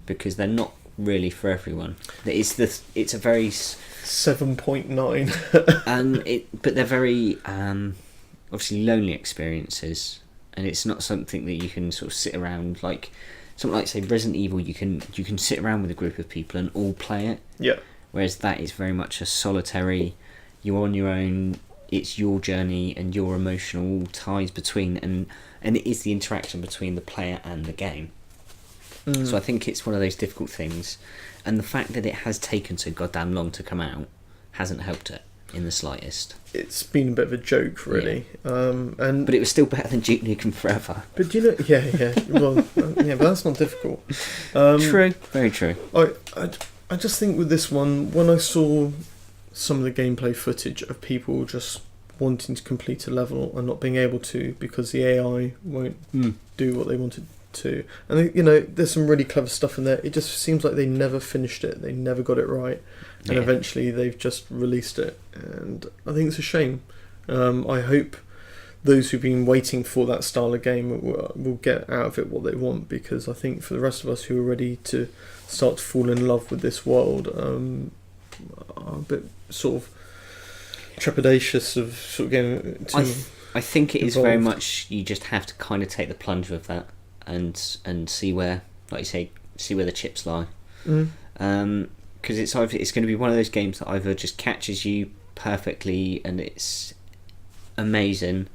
because they're not really for everyone. It's a very 7.9, but they're very obviously lonely experiences, and it's not something that you can sort of sit around like something like say Resident Evil. You can sit around with a group of people and all play it. Yeah. Whereas that is very much a solitary. You're on your own. It's your journey and your emotional ties between, and it is the interaction between the player and the game. So I think it's one of those difficult things, and the fact that it has taken so goddamn long to come out hasn't helped it in the slightest. It's been a bit of a joke, really. Yeah. But it was still better than Duke Nukem Forever. But yeah. Well, but that's not difficult. True, very true. I just think with this one, when I saw some of the gameplay footage of people just wanting to complete a level and not being able to because the AI won't do what they wanted to, and there's some really clever stuff in there. It just seems like they never finished it, they never got it right, and eventually they've just released it, and I think it's a shame. I hope those who've been waiting for that style of game will get out of it what they want, because I think for the rest of us who are ready to start to fall in love with this world, are a bit sort of trepidatious of sort of getting too I think it involved. is very much, you just have to kind of take the plunge with that and see where, like you say, see where the chips lie. Because it's going to be one of those games that either just catches you perfectly and it's amazing,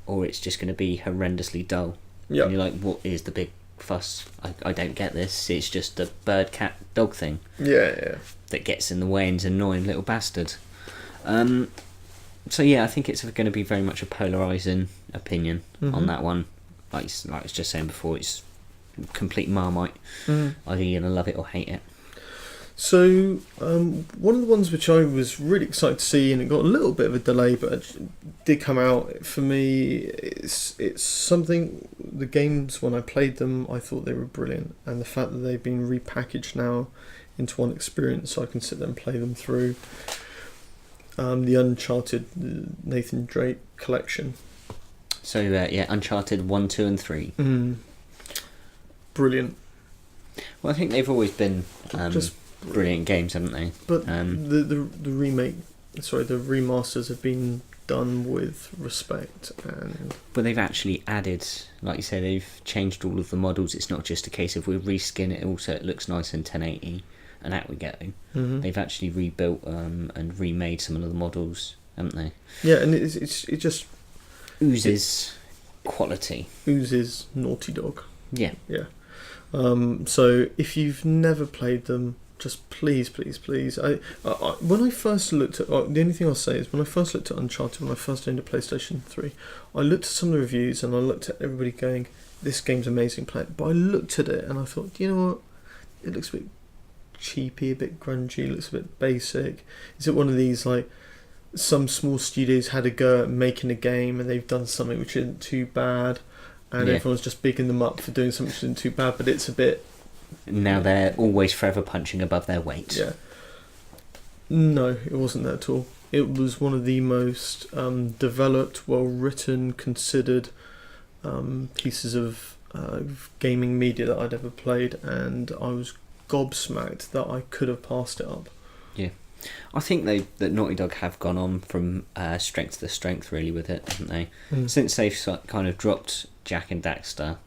or it's just going to be horrendously dull. Yeah. And you're like, what is the big fuss? I don't get this. It's just a bird, cat, dog thing. Yeah. That gets in the way and is an annoying little bastard. So yeah, I think it's going to be very much a polarising opinion on that one. Like I was just saying before, it's complete Marmite. Either you're going to love it or hate it. So one of the ones which I was really excited to see, and it got a little bit of a delay, but it did come out for me. It's something. The games, when I played them, I thought they were brilliant, and the fact that they've been repackaged now into one experience, so I can sit there and play them through. The Uncharted Nathan Drake collection. So Uncharted 1, 2 and 3. Brilliant. Well, I think they've always been just brilliant games, haven't they? But the remasters have been done with respect, but they've actually added, like you say, they've changed all of the models. It's not just a case of we reskin it all so it looks nice in 1080 and out we go. They've actually rebuilt and remade some of the models, haven't they? Yeah, and it just oozes quality. Oozes Naughty Dog. Yeah. So if you've never played them, just please. When I first looked at, the only thing I'll say is when I first looked at Uncharted, when I first owned a PlayStation 3, I looked at some of the reviews and I looked at everybody going, "This game's amazing, play it." But I looked at it and I thought, you know what? It looks a bit cheapy, a bit grungy, looks a bit basic. Is it one of these like some small studios had a go at making a game and they've done something which isn't too bad, and everyone's just bigging them up for doing something which isn't too bad, but it's a bit. Now they're always forever punching above their weight. Yeah. No, it wasn't that at all. It was one of the most developed, well written, considered pieces of gaming media that I'd ever played, and I was gobsmacked that I could have passed it up. Yeah. I think that Naughty Dog have gone on from strength to strength really with it, haven't they? Since they've kind of dropped Jak and Daxter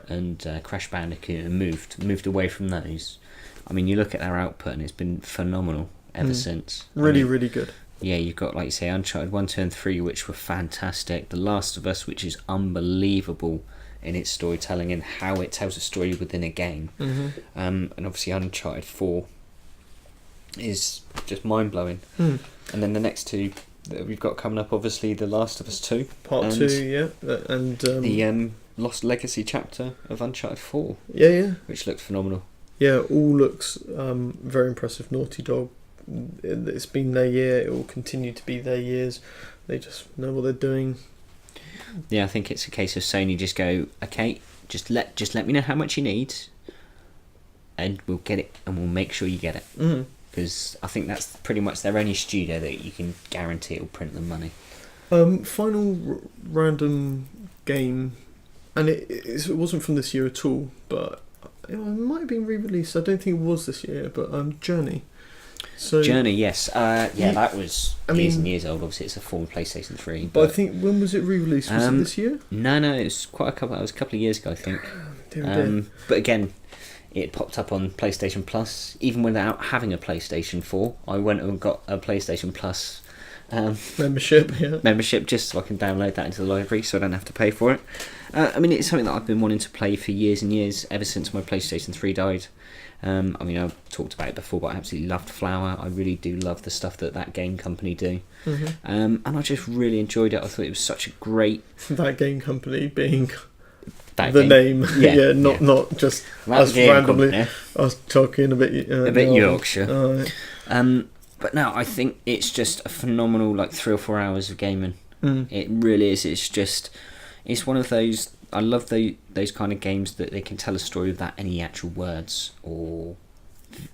and Crash Bandicoot and moved away from those. I mean, you look at their output and it's been phenomenal ever since. Really good. Yeah, you've got, like you say, Uncharted 1, 2 and 3, which were fantastic. The Last of Us, which is unbelievable in its storytelling and how it tells a story within a game. And obviously Uncharted 4 is just mind-blowing. And then the next two that we've got coming up, obviously The Last of Us 2. Part 2, and the Lost Legacy chapter of Uncharted 4. Which looks phenomenal. Yeah, all looks very impressive. Naughty Dog, it's been their year, it will continue to be their years. They just know what they're doing. Yeah, I think it's a case of Sony just go, okay, just let me know how much you need and we'll get it and we'll make sure you get it. Because I think that's pretty much their only studio that you can guarantee it'll print them money. Final random game and it wasn't from this year at all, but it might have been re-released. I don't think it was this year, but Journey. So Journey, yes, that was years and years old. Obviously, it's a former PlayStation 3. But I think when was it re-released? Was it this year? No, it was quite a couple. It was a couple of years ago, I think. Dear. But again, it popped up on PlayStation Plus. Even without having a PlayStation 4, I went and got a PlayStation Plus membership just so I can download that into the library, so I don't have to pay for it. I mean, it's something that I've been wanting to play for years and years, ever since my PlayStation 3 died. I mean, I've talked about it before, but I absolutely loved Flower. I really do love the stuff that game company do. Mm-hmm. And I just really enjoyed it. I thought it was such a great... That game company being that the game. name. Not just that us randomly. Company. Us talking a bit... Yorkshire. But no, I think it's just a phenomenal, 3 or 4 hours of gaming. It really is. It's one of those... I love those kind of games that they can tell a story without any actual words or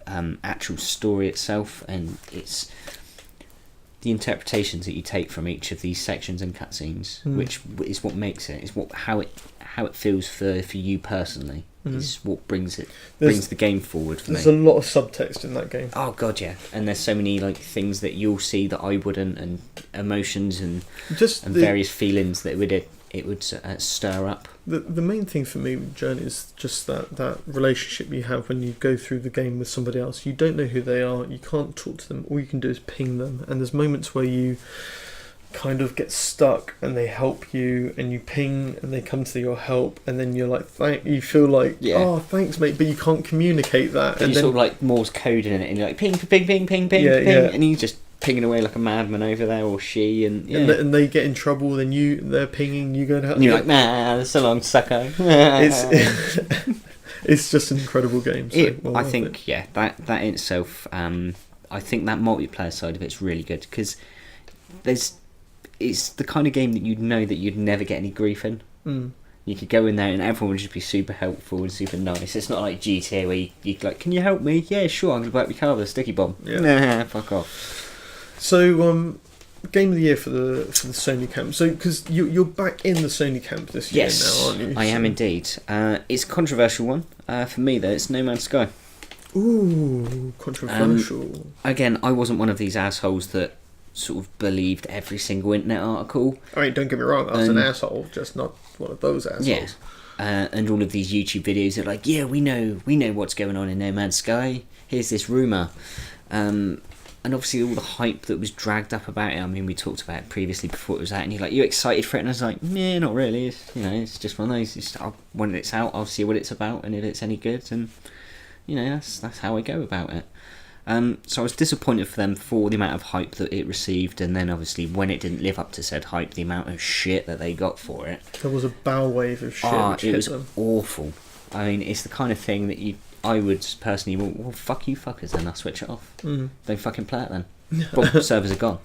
actual story itself, and it's the interpretations that you take from each of these sections and cutscenes, which is what makes it. It's how it feels for you personally. Is what brings the game forward for me. There's a lot of subtext in that game. Oh god, yeah, and there's so many things that you'll see that I wouldn't, and emotions and various feelings that it would stir up. The main thing for me with Journey is just that relationship you have when you go through the game with somebody else. You don't know who they are, you can't talk to them, all you can do is ping them, and there's moments where you kind of get stuck and they help you, and you ping and they come to your help, and then you're like, you feel like, oh thanks mate, but you can't communicate that. And you sort of Morse code in it, and you're like ping ping ping ping ping ping, and you just pinging away like a madman over there, or she, and and they get in trouble, then they're pinging, you go to help, and you're like, nah, so long, sucko. It's just an incredible game. So I think that in itself, I think that multiplayer side of it's really good, because it's the kind of game that you'd never get any grief in. You could go in there and everyone would just be super helpful and super nice. It's not like GTA where you're like, can you help me? Yeah, sure, I'm going to blow up your car with a sticky bomb. Nah, fuck off. So, game of the year for the Sony camp. So, because you're back in the Sony camp this year now, aren't you? I am indeed. It's a controversial one. For me, though, it's No Man's Sky. Ooh, controversial. Again, I wasn't one of these assholes that sort of believed every single internet article. I mean, don't get me wrong, I was an asshole, just not one of those assholes. Yeah. And all of these YouTube videos are like, yeah, we know what's going on in No Man's Sky. Here's this rumour. And obviously all the hype that was dragged up about it. I mean, we talked about it previously before it was out, and you're like, you excited for it? And I was like, nah, not really. It's just one of those. When it's out, I'll see what it's about, and if it's any good, and that's how I go about it. So I was disappointed for them for the amount of hype that it received, and then obviously when it didn't live up to said hype, the amount of shit that they got for it. There was a bow wave of shit. It was awful. I mean, it's the kind of thing that I would personally, well, fuck you fuckers then, I'll switch it off. Don't fucking play it then. Well, servers are gone.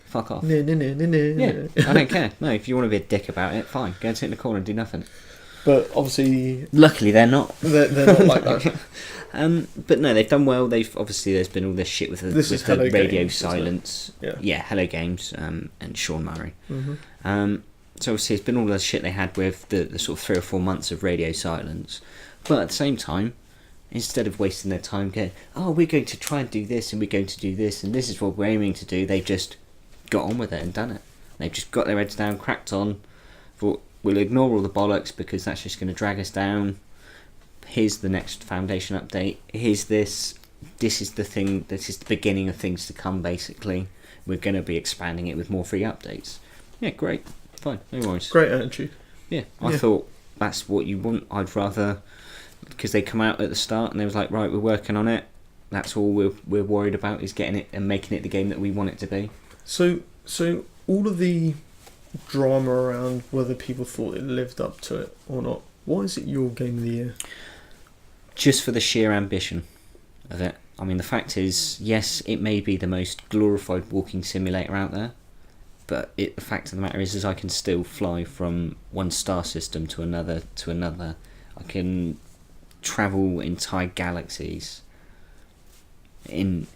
Fuck off. Yeah, I don't care. No, if you want to be a dick about it, fine. Go and sit in the corner and do nothing. But obviously... Luckily, they're not. They're not like that. But no, they've done well. There's been all this shit with the radio Games, silence. Yeah, Hello Games and Sean Murray. Mm-hmm. So obviously it's been all the shit they had with the sort of 3 or 4 months of radio silence. But at the same time, instead of wasting their time going, we're going to try and do this, and we're going to do this, and this is what we're aiming to do, they've just got on with it and done it. They've just got their heads down, cracked on, thought, we'll ignore all the bollocks because that's just going to drag us down. Here's the next Foundation update. Here's this. This is the thing. This is the beginning of things to come, basically. We're going to be expanding it with more free updates. Yeah, great. Fine. No worries. Great attitude. Yeah, I thought that's what you want. I'd rather... Because they come out at the start and they was like, right, we're working on it. That's all we're worried about, is getting it and making it the game that we want it to be. So all of the drama around whether people thought it lived up to it or not, why is it your game of the year? Just for the sheer ambition of it. I mean, the fact is, yes, it may be the most glorified walking simulator out there, but the fact of the matter is I can still fly from one star system to another. I can travel entire galaxies and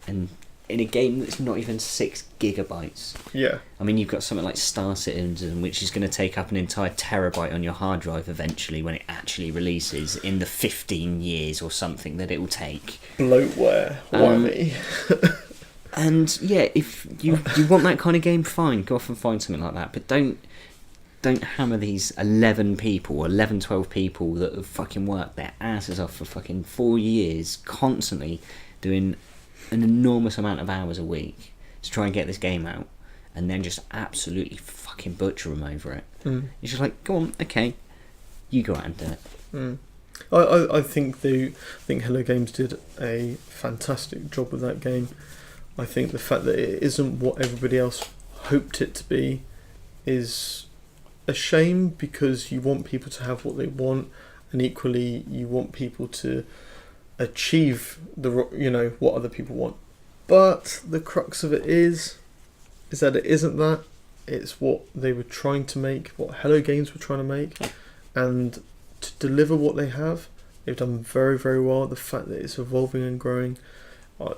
in a game that's not even 6 gigabytes. Yeah. I mean, you've got something like Star Citizen, which is going to take up an entire terabyte on your hard drive eventually when it actually releases in the 15 years or something that it will take. Bloatware. Whammy. And yeah, if you want that kind of game, fine, go off and find something like that. But don't hammer these 12 people that have fucking worked their asses off for fucking 4 years, constantly doing an enormous amount of hours a week to try and get this game out, and then just absolutely fucking butcher them over it. It's just like, go on, okay, you go out and do it. I think Hello Games did a fantastic job with that game. I think the fact that it isn't what everybody else hoped it to be is a shame, because you want people to have what they want, and equally you want people to achieve what other people want. But the crux of it is that it isn't that. It's what they were trying to make, what Hello Games were trying to make, and to deliver what they have, they've done very, very well. The fact that it's evolving and growing, I'm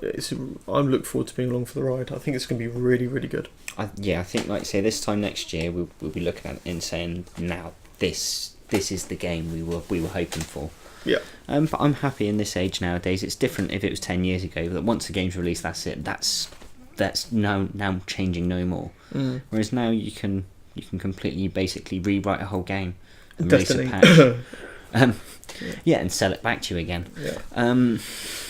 looking forward to being along for the ride. I think it's going to be really, really good. I think, like say, this time next year we'll be looking at it and saying, now this is the game we were hoping for. Yeah. But I'm happy in this age nowadays. It's different if it was 10 years ago, that once the game's released, that's it. That's now changing no more. Whereas now you can completely basically rewrite a whole game and release a patch. And sell it back to you again. Yeah.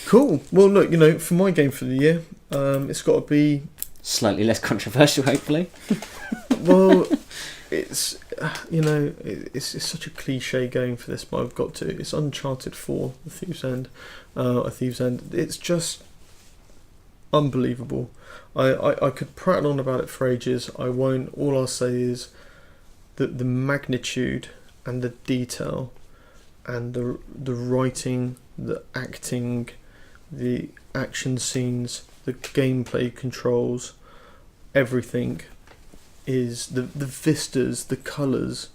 Cool. Well, look, for my game for the year, it's got to be slightly less controversial, hopefully. Well, it's it's such a cliche game for this, but I've got to. It's Uncharted 4: A Thief's End. It's just unbelievable. I could prattle on about it for ages. I won't. All I'll say is that the magnitude and the detail and the writing, the acting, the action scenes, the gameplay controls, everything is the vistas, the colours,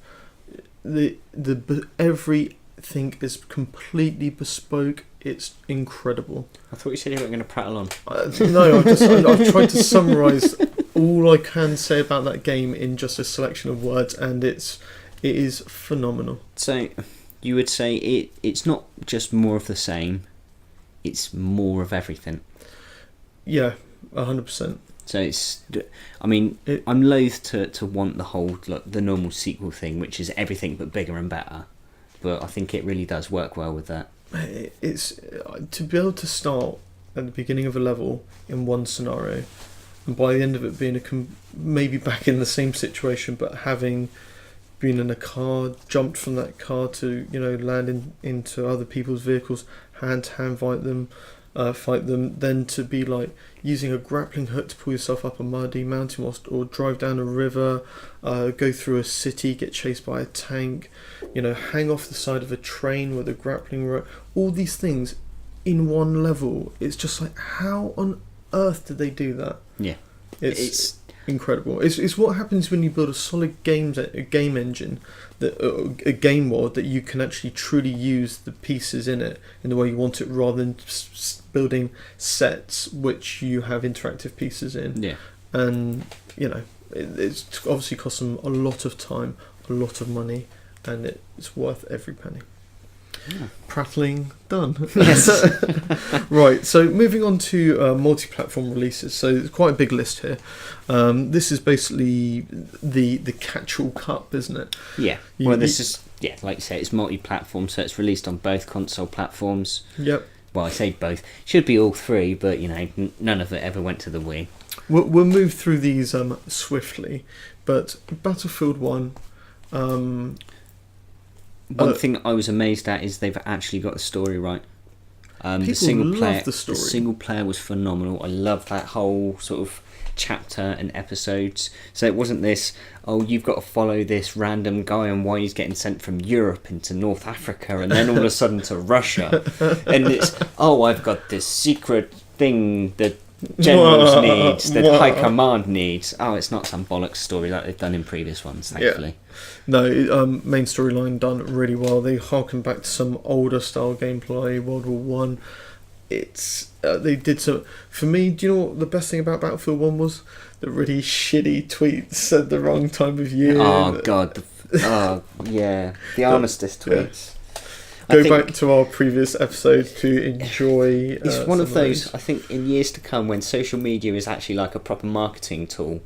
everything is completely bespoke. It's incredible. I thought you said you weren't going to prattle on. No, I've tried to summarise all I can say about that game in just a selection of words, and it is phenomenal. So you would say it's not just more of the same, it's more of everything. Yeah, 100%. So I'm loath to want the whole the normal sequel thing, which is everything but bigger and better. But I think it really does work well with that. It's to be able to start at the beginning of a level in one scenario, and by the end of it being maybe back in the same situation, but having been in a car, jumped from that car to land into other people's vehicles, hand to hand fight them, then to be like using a grappling hook to pull yourself up a muddy mountain or drive down a river, go through a city, get chased by a tank, hang off the side of a train with a grappling rope, all these things in one level. It's just like, how on earth did they do that? Yeah, it's incredible. It's what happens when you build a solid game engine, a game world that you can actually truly use the pieces in it in the way you want it, rather than building sets which you have interactive pieces in. Yeah. And it's obviously cost them a lot of time, a lot of money, and it's worth every penny. Yeah. Prattling done. Yes. Right, so moving on to multi-platform releases. So it's quite a big list here. This is basically the catch-all cup, isn't it? Yeah. Like you say, it's multi-platform, so it's released on both console platforms. Yep. Well, I say both. Should be all three, but none of it ever went to the Wii. We'll move through these swiftly, but Battlefield 1. One thing I was amazed at is they've actually got the story right. The single player was phenomenal. I love that whole sort of chapter and episodes. So it wasn't this, you've got to follow this random guy and why he's getting sent from Europe into North Africa and then all of a sudden to Russia. And it's, I've got this secret thing that generals needs, that high command needs. It's not some bollocks story like they've done in previous ones, thankfully. Yeah. No, main storyline done really well. They harken back to some older style gameplay, World War One. it's they did some. For me, do you know what the best thing about Battlefield 1 was? The really shitty tweets said the wrong time of year. Oh god, the armistice tweets. Go back to our previous episode to enjoy. It's one of those. I think in years to come, when social media is actually like a proper marketing tool,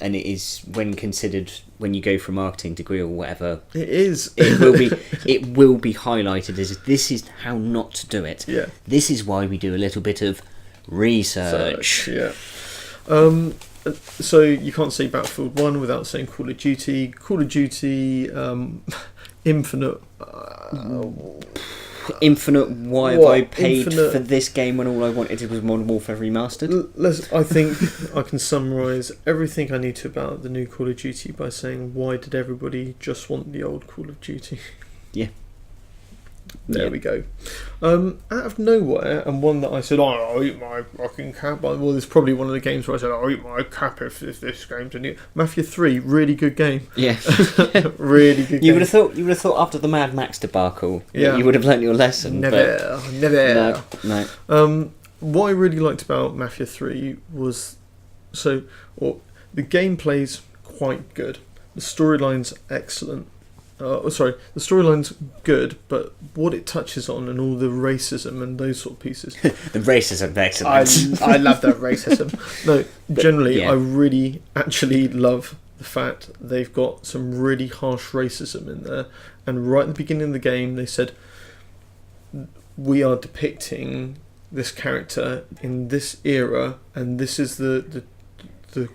and it is when considered when you go for a marketing degree or whatever. It is. It will be. It will be highlighted as this is how not to do it. Yeah. This is why we do a little bit of research. Yeah. So you can't say Battlefield 1 without saying Call of Duty. Call of Duty Infinite. Infinite. Why have I paid for this game when all I wanted was Modern Warfare Remastered? I think I can summarise everything I need to about the new Call of Duty by saying, why did everybody just want the old Call of Duty? Yeah. There we go. Out of nowhere, and one that I said, I'll eat my fucking cap. Well, there's probably one of the games where I said, I'll eat my cap if this game's new. Mafia 3, really good game. Yeah. Really good game. You would have thought after the Mad Max debacle, you would have learnt your lesson. Never. No. What I really liked about Mafia 3 was, the gameplay's quite good. The storyline's excellent. The storyline's good, but what it touches on and all the racism and those sort of pieces. The racism, excellent. I love that racism. No, generally, I really actually love the fact they've got some really harsh racism in there. And right at the beginning of the game, they said, we are depicting this character in this era, and this is the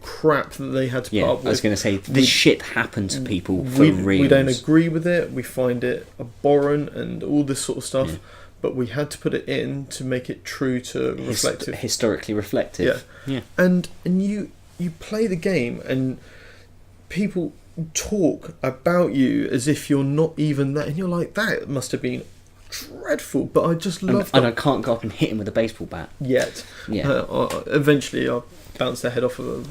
crap that they had to put up with. I was going to say, this shit happened to people for real. We don't agree with it, we find it abhorrent and all this sort of stuff, but we had to put it in to make it true to reflective. Historically reflective. Yeah. And you play the game and people talk about you as if you're not even that, and you're like, that must have been dreadful, but I just love that. And I can't go up and hit him with a baseball bat. Yet. Yeah. Eventually I'll bounce their head off of a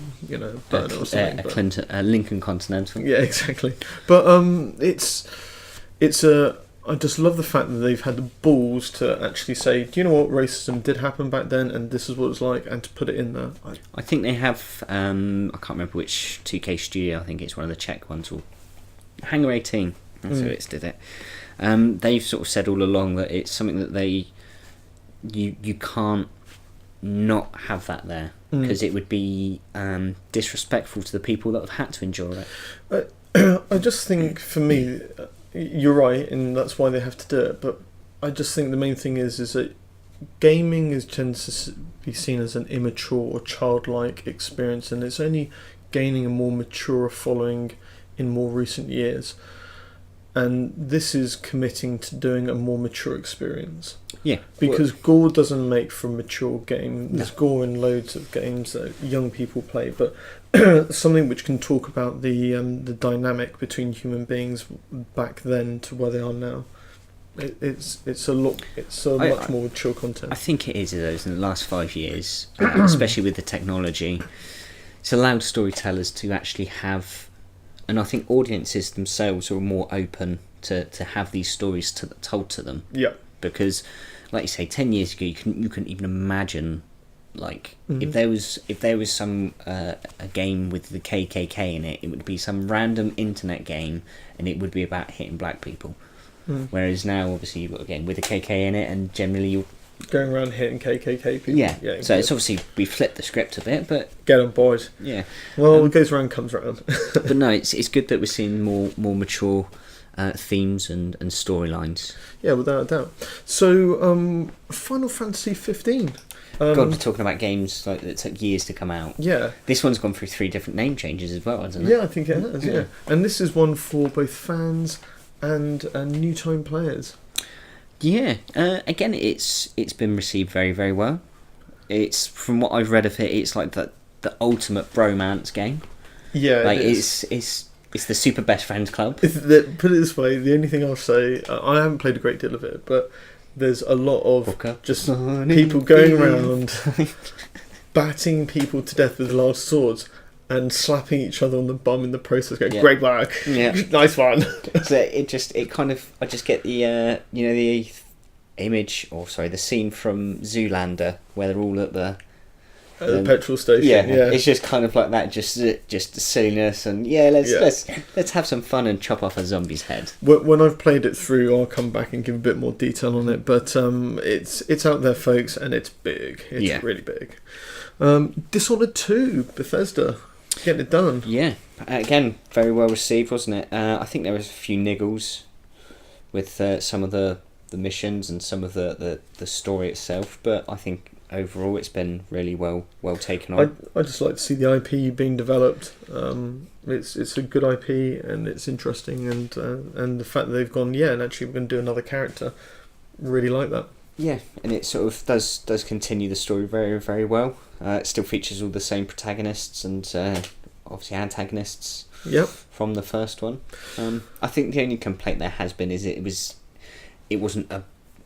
burner or something. A Lincoln Continental. Yeah, exactly. But I just love the fact that they've had the balls to actually say, do you know what, racism did happen back then, and this is what it's like, and to put it in there. I think they have. I can't remember which 2K studio. I think it's one of the Czech ones, or Hangar 18. That's who it's did it. They've sort of said all along that it's something that you can't not have that there, because it would be disrespectful to the people that have had to endure it. I just think, for me, you're right, and that's why they have to do it, but I just think the main thing is that gaming tends to be seen as an immature or childlike experience, and it's only gaining a more mature following in more recent years. And this is committing to doing a more mature experience. Yeah. Because gore doesn't make for a mature game. There's gore in loads of games that young people play, but something which can talk about the dynamic between human beings back then to where they are now. It's much more mature content. I think it is, those in the last 5 years, especially with the technology, it's allowed storytellers to actually have. And I think audiences themselves are more open to have these stories told to them. Yeah. Because, like you say, 10 years ago, you couldn't even imagine, like, if there was some a game with the KKK in it, it would be some random internet game, and it would be about hitting black people. Whereas now, obviously, you've got a game with a KK in it, and generally you're going around hitting KKK people. Yeah. So it's obviously, we flipped the script a bit, but get on board. Yeah. Well, what goes around comes around. But no, it's good that we're seeing more mature themes and storylines. Yeah, without a doubt. So, Final Fantasy 15. God, we're talking about games like that took years to come out. Yeah. This one's gone through 3 different name changes as well, hasn't it? Yeah, I think it has. Yeah. And this is one for both fans and new time players. Yeah, again, it's been received very, very well. It's, from what I've read of it, it's like the ultimate bromance game. Yeah, like it's the super best friends club. Put it this way, the only thing I'll say, I haven't played a great deal of it, but there's a lot of just people going around batting people to death with large swords and slapping each other on the bum in the process, going, great work, nice one. So I just get the the scene from Zoolander where they're all at the petrol station. Yeah, it's just kind of like that, just silliness, and let's have some fun and chop off a zombie's head. When I've played it through, I'll come back and give a bit more detail on it. But it's out there, folks, and it's big. It's really big. Dishonored 2, Bethesda, getting it done. Yeah, again, very well received, wasn't it? I think there was a few niggles with some of the missions and some of the story itself, but I think overall it's been really well taken on. I just like to see the IP being developed. It's a good IP and it's interesting, and the fact that they've gone, and actually we're going to do another character, really like that. Yeah, and it sort of does continue the story very, very well. It still features all the same protagonists and obviously antagonists. Yep. From the first one. I think the only complaint there has been is it wasn't a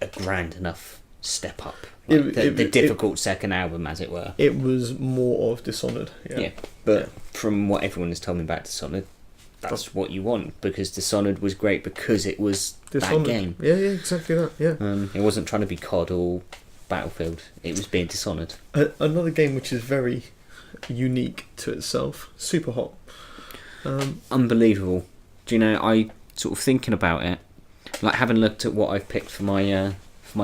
grand enough step up. Like the difficult second album, as it were. It was more of Dishonored. Yeah. But from what everyone has told me about Dishonored, that's what you want, because Dishonored was great because it was Dishonored. That game. Yeah, exactly that. Yeah. It wasn't trying to be COD or Battlefield. It was being Dishonored. Another game which is very unique to itself. Super Hot. Unbelievable. Do you know, I sort of thinking about it, like having looked at what I've picked for my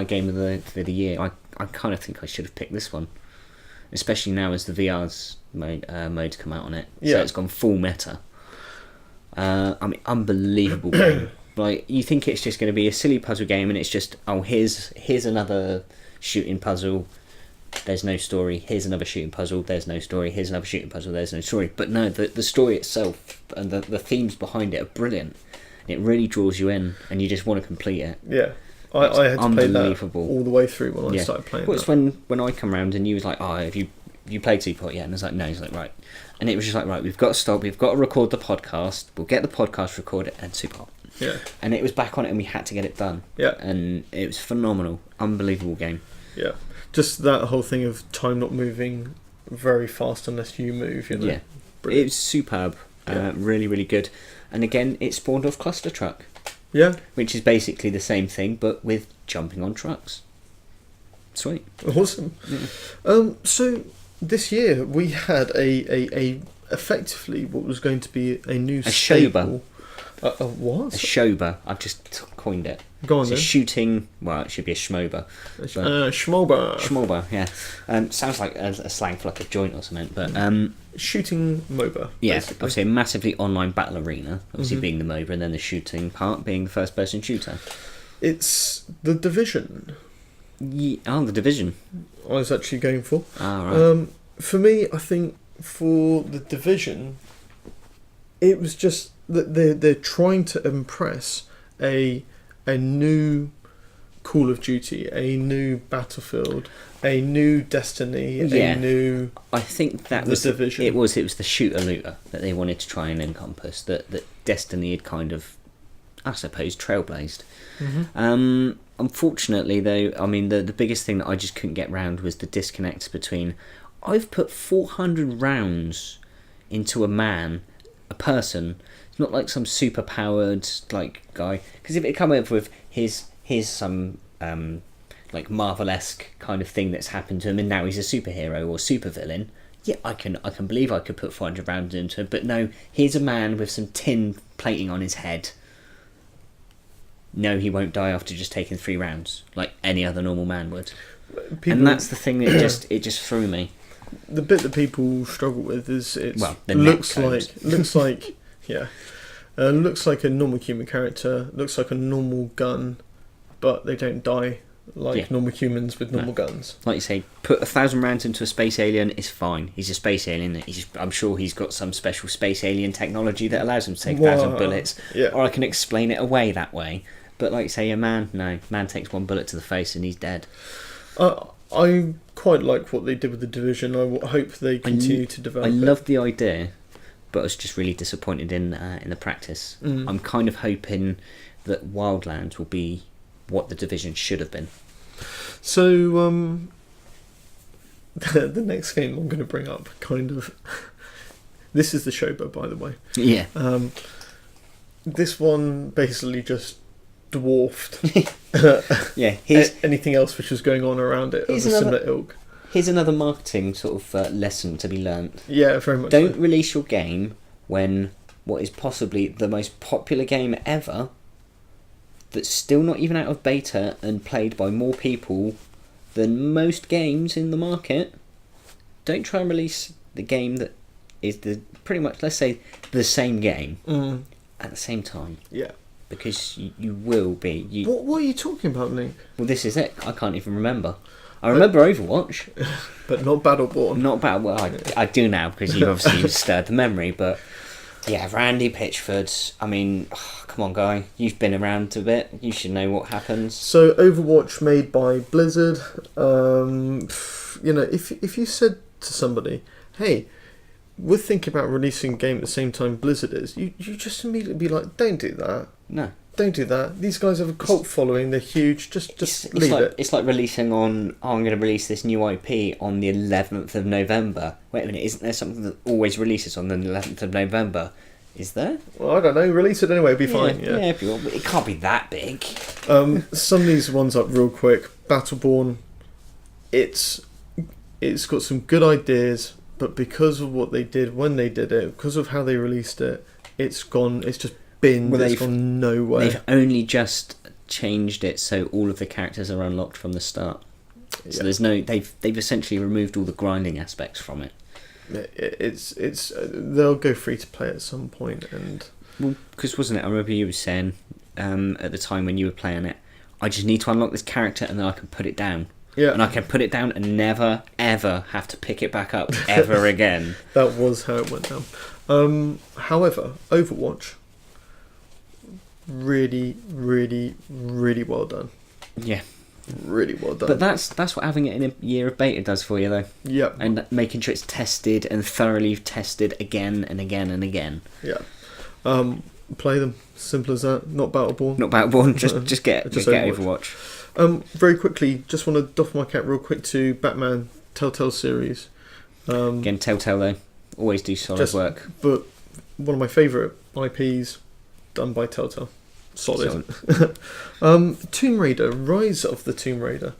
game of the year, I kind of think I should have picked this one, especially now as the VR's mode come out on it. So it's gone full meta. I mean, unbelievable game. Like, you think it's just going to be a silly puzzle game, and it's just, here's another shooting puzzle. There's no story. Here's another shooting puzzle. There's no story. Here's another shooting puzzle. There's no story. But no, the story itself and the themes behind it are brilliant. It really draws you in, and you just want to complete it. Yeah, I had to play that all the way through when I started playing. Well, it's when I come round and you was like, "Oh, have you played Super Hot yet?" And I was like, "No." He's like, "Right," and it was just like, "Right, we've got to stop. We've got to record the podcast. We'll get the podcast recorded and Super Hot." Yeah, and it was back on it, and we had to get it done. Yeah, and it was phenomenal, unbelievable game. Yeah. Just that whole thing of time not moving very fast unless you move, you know. Yeah, brilliant. It was superb. Really, really good. And again, it spawned off Cluster Truck. Yeah. Which is basically the same thing, but with jumping on trucks. Sweet. Awesome. Yeah. So this year we had a effectively what was going to be a new staple. A what? A showber. I've just coined it. Go on, it's then. A shooting... Well, it should be a schmober. Schmober. Schmober, yeah. Sounds like a slang for like a joint or something, but... shooting MOBA. Yeah, basically. obviously a massively online battle arena, obviously being the MOBA, and then the shooting part being the first-person shooter. It's The Division. The Division. I was actually going for. Right. For me, I think for The Division, it was just that they're trying to impress a new Call of Duty, a new Battlefield, a new Destiny, a new. I think that was Division. It was the shooter looter that they wanted to try and encompass. That Destiny had kind of, I suppose, trailblazed. Unfortunately, though, I mean the biggest thing that I just couldn't get round was the disconnect between. I've put 400 rounds into a person. It's not like some super powered like guy. Because if it come up with here's some like Marvel-esque kind of thing that's happened to him, and now he's a superhero or supervillain. Yeah, I can believe I could put 400 rounds into it. But no, here's a man with some tin plating on his head. No, he won't die after just taking 3 rounds like any other normal man would. And that's the thing that it just threw me. The bit that people struggle with is looks like a normal human character, looks like a normal gun, but they don't die like normal humans with normal guns. Like you say, put 1,000 rounds into a space alien, it's fine. He's a space alien. I'm sure he's got some special space alien technology that allows him to take 1,000 bullets. Yeah. Or I can explain it away that way. But like you say, a man takes 1 bullet to the face and he's dead. I quite like what they did with The Division. I hope they continue to develop I love the idea, but I was just really disappointed in the practice. I'm kind of hoping that Wildlands will be what The Division should have been. So, the next game I'm going to bring up, kind of... This is the Shoba, by the way. Yeah. This one basically just dwarfed anything else which was going on around it of a similar ilk. Here's another marketing sort of lesson to be learnt. Yeah, very much. Don't release your game when what is possibly the most popular game ever, that's still not even out of beta and played by more people than most games in the market. Don't try and release the game that is pretty much, let's say, the same game at the same time. Yeah. Because you will be. What are you talking about, Link? Well, this is it. I can't even remember. I remember Overwatch. But not Battleborn. Not Battleborn. Well, I do now, because you obviously stirred the memory, but yeah, Randy Pitchford. I mean, come on, guy. You've been around a bit. You should know what happens. So, Overwatch made by Blizzard. If you said to somebody, hey, we're thinking about releasing a game at the same time Blizzard is, you just immediately be like, don't do that. No. Don't do that. These guys have a cult following. They're huge. Just leave it. It's like releasing I'm going to release this new IP on the 11th of November. Wait a minute, isn't there something that always releases on the 11th of November? Is there? Well, I don't know. Release it anyway. It'll be fine. Yeah, if you want. It can't be that big. Sum these ones up real quick. Battleborn. It's got some good ideas, but because of what they did when they did it, because of how they released it, it's gone. It's just binned. It's gone nowhere. They've only just changed it so all of the characters are unlocked from the start. So there's no. They've essentially removed all the grinding aspects from it. It's they'll go free to play at some point, and because wasn't it? I remember you were saying at the time when you were playing it, I just need to unlock this character and then I can put it down. Yeah, and I can put it down and never ever have to pick it back up ever again. That was how it went down. However, Overwatch, really, really, really well done. Yeah. Really well done. But that's what having it in a year of beta does for you, though. Yeah. And making sure it's tested and thoroughly tested again and again and again. Yeah. Play them. Simple as that. Not Battleborn. Not Battleborn. Just get Overwatch. Very quickly, just want to doff my cap real quick to Batman Telltale series. Again, Telltale though, always do solid work. But one of my favourite IPs done by Telltale. Solid. Tomb Raider, Rise of the Tomb Raider.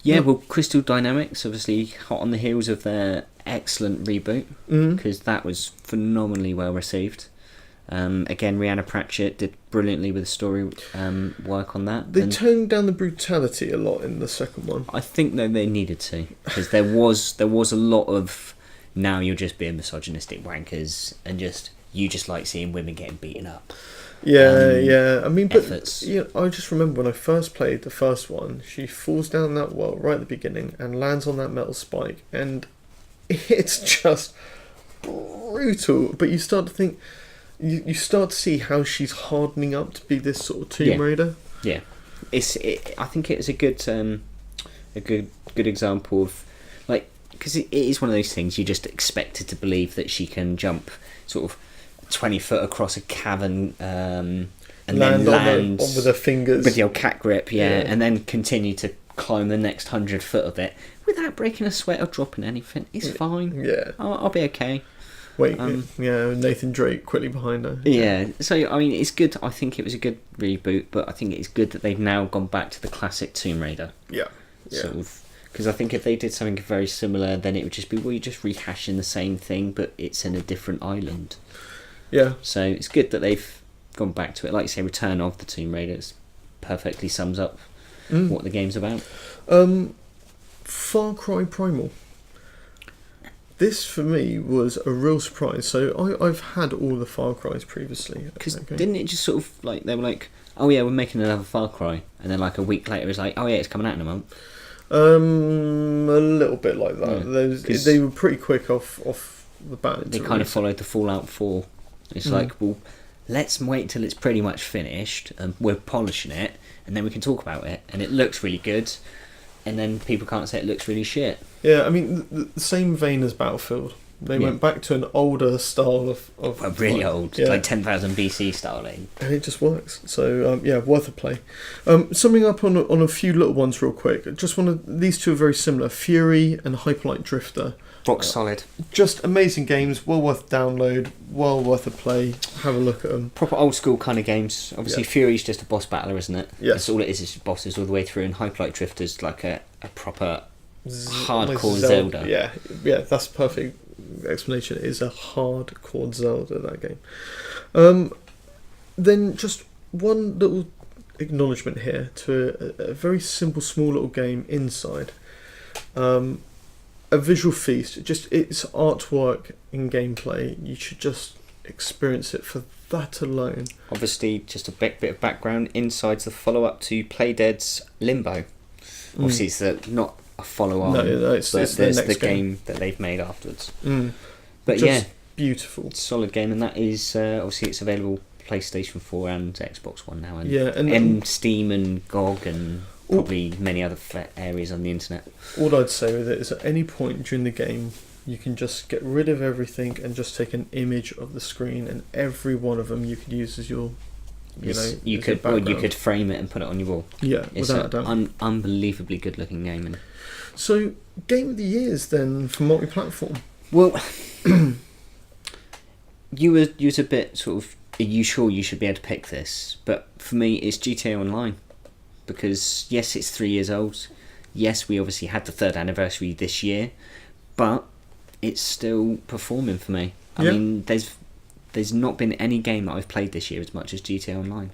Yeah, well, Crystal Dynamics, obviously hot on the heels of their excellent reboot, because that was phenomenally well received. Again, Rhianna Pratchett did brilliantly with the story work on that. They toned down the brutality a lot in the second one. I think that they needed to, because there was a lot of now you're just being misogynistic wankers and you just like seeing women getting beaten up. Yeah. I mean, but efforts. I just remember when I first played the first one, she falls down that well right at the beginning and lands on that metal spike, and it's just brutal. But you start to think, you start to see how she's hardening up to be this sort of Tomb Raider. Yeah, I think it is a good example of, like, because it is one of those things you just expected to believe that she can jump sort of 20 foot across a cavern and then land with her fingers with the old cat grip, and then continue to climb the next 100 foot of it without breaking a sweat or dropping anything. It's fine. Yeah, I'll be okay. Wait, Nathan Drake quickly behind her. Yeah, so I mean, it's good. I think it was a good reboot, but I think it's good that they've now gone back to the classic Tomb Raider. Yeah. Sort of, because I think if they did something very similar, then it would just be, well, you're just rehashing the same thing, but it's in a different island. Yeah. So it's good that they've gone back to it. Like you say, Return of the Tomb Raiders perfectly sums up what the game's about. Far Cry Primal. This for me was a real surprise. So I've had all the Far Cries previously. Because didn't it just sort of like, they were like, oh yeah, we're making another Far Cry, and then like a week later it's like, oh yeah, it's coming out in a month. A little bit like that. Yeah, they were pretty quick off the bat. They kind of followed the Fallout 4. It's like, well, let's wait till it's pretty much finished and we're polishing it, and then we can talk about it, and it looks really good, and then people can't say it looks really shit. Yeah, I mean, the same vein as Battlefield. They went back to an older style of really old, like 10,000 BC styling, and it just works. So worth a play. Summing up on a few little ones real quick. Just these two are very similar. Fury and Hyperlight Drifter. Rock solid. Just amazing games, well worth download, well worth a play. Have a look at them. Proper old school kind of games. Obviously, Fury's just a boss battler, isn't it? Yeah. That's all it is bosses all the way through, and Hyperlight Drifter's like a proper hardcore Zelda. Zelda. Yeah, that's a perfect explanation. It is a hardcore Zelda, that game. Then just one little acknowledgement here to a very simple, small little game Inside. A visual feast. Just its artwork in gameplay. You should just experience it for that alone. Obviously, just a bit of background. Inside's the follow-up to Playdead's Limbo. Obviously, it's not a follow-on. No, it's there's the next game that they've made afterwards. But just beautiful, solid game, and that is obviously it's available PlayStation 4 and Xbox One now, and Steam and GOG and probably many other areas on the internet. All I'd say with it is at any point during the game you can just get rid of everything and just take an image of the screen, and every one of them you could use as your you could frame it and put it on your wall. It's without a doubt. Unbelievably good looking game. And so game of the years then for multi-platform. Well, you was a bit sort of, are you sure you should be able to pick this? But for me, it's GTA Online. Because, yes, it's 3 years old. Yes, we obviously had the 3rd anniversary this year. But it's still performing for me. I mean, there's not been any game that I've played this year as much as GTA Online.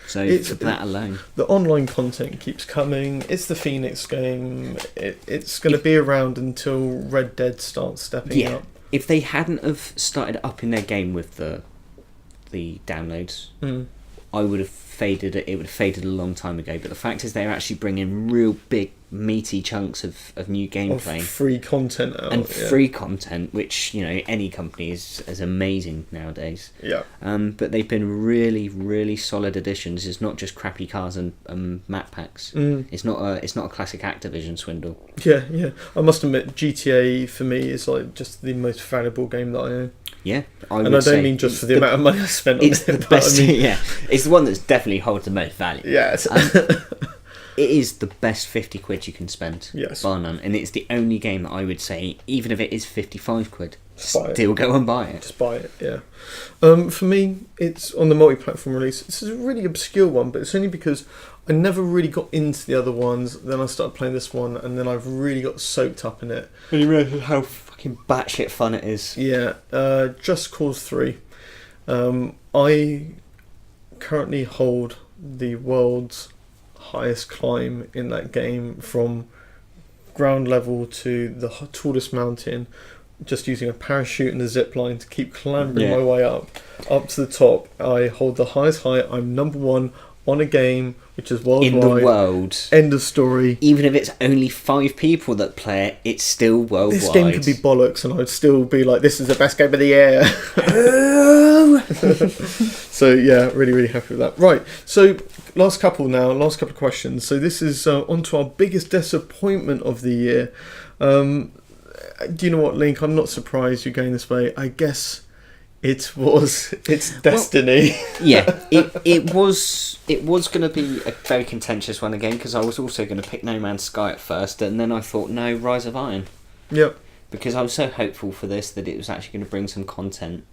So for that alone. The online content keeps coming. It's the Phoenix game. It's going to be around until Red Dead starts stepping up. If they hadn't have started upping their game with the downloads, I would have faded it. It would have faded a long time ago. But the fact is, they're actually bringing real big, meaty chunks of new gameplay, free content out, and free content, which any company is amazing nowadays. Yeah. But they've been really, really solid additions. It's not just crappy cars and map packs. It's not a classic Activision swindle. Yeah. I must admit, GTA for me is like just the most valuable game that I own. Yeah, I don't mean just for the amount of money I spent on it. It's the best. It's the one that's definitely holds the most value. Yes. It is the best 50 quid you can spend. Yes. Bar none. And it's the only game that I would say, even if it is 55 quid, still go and buy it. Just buy it, yeah. For me, it's on the multi-platform release. This is a really obscure one, but it's only because I never really got into the other ones. Then I started playing this one, and then I've really got soaked up in it. And you realise how fucking batshit fun it is. Yeah, Just Cause 3. I currently hold the world's highest climb in that game, from ground level to the tallest mountain, just using a parachute and a zip line to keep clambering my way up to the top. I hold the highest height. I'm number one on a game which is worldwide. In the world. End of story. Even if it's only 5 people that play it, it's still worldwide. This game could be bollocks and I'd still be like, this is the best game of the year. So yeah, really, really happy with that. Right, so last couple of questions. So this is on to our biggest disappointment of the year. Do you know what, Link? I'm not surprised you're going this way. I guess it's Destiny. Well, yeah, it was going to be a very contentious one again, because I was also going to pick No Man's Sky at first, and then I thought, no, Rise of Iron. Yep. Because I was so hopeful for this that it was actually going to bring some content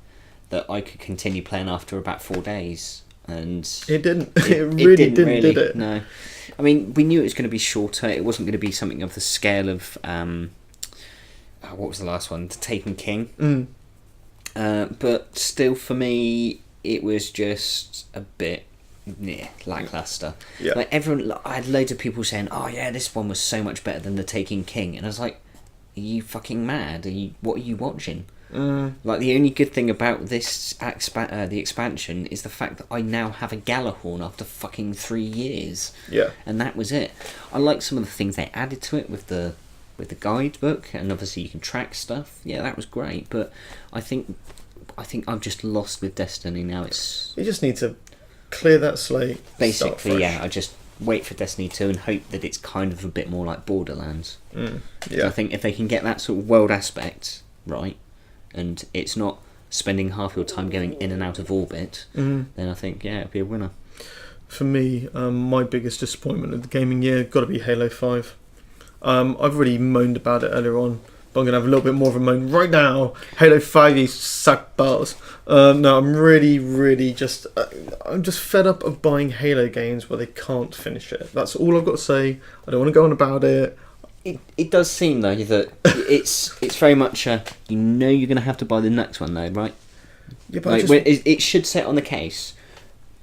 that I could continue playing after about 4 days. And it didn't. It really didn't, did it? No. I mean, we knew it was going to be shorter. It wasn't going to be something of the scale of... what was the last one? The Taken King. But still, for me, it was just a bit lackluster. Yeah. Like I had loads of people saying, "Oh yeah, this one was so much better than the Taken King," and I was like, "Are you fucking mad? What are you watching?" Like, the only good thing about this the expansion is the fact that I now have a Galahorn after fucking 3 years. Yeah. And that was it. I like some of the things they added to it with the guidebook, and obviously you can track stuff. Yeah, that was great, but I think I'm just lost with Destiny now. You just need to clear that slate. Basically, I just wait for Destiny 2 and hope that it's kind of a bit more like Borderlands. Yeah. I think if they can get that sort of world aspect right, and it's not spending half your time going in and out of orbit, then I think, it'll be a winner. For me, my biggest disappointment of the gaming year got to be Halo 5. I've already moaned about it earlier on, but I'm going to have a little bit more of a moan right now. Halo 5, you suck balls. No, I'm really just... I'm just fed up of buying Halo games where they can't finish it. That's all I've got to say. I don't want to go on about it. It does seem, though, that it's very much you're going to have to buy the next one, though, right? Yeah, but like, it should say on the case...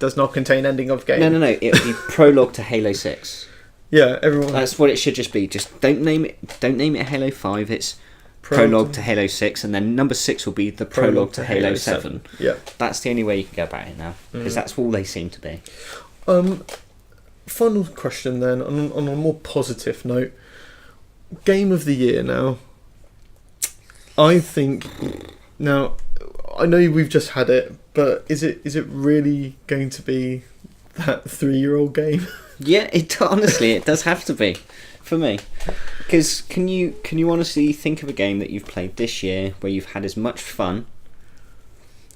Does not contain ending of game. No. It'll be prologue to Halo 6. Yeah, everyone. That's what it should just be. Just don't name it Halo 5. It's prologue to Halo 6, and then number 6 will be the prologue to Halo 7. Yeah, that's the only way you can go about it now, because that's all they seem to be. Final question then, on a more positive note. Game of the year now. I think now. I know we've just had it, but is it really going to be that 3-year-old game? Yeah, honestly, it does have to be, for me. Because can you honestly think of a game that you've played this year where you've had as much fun,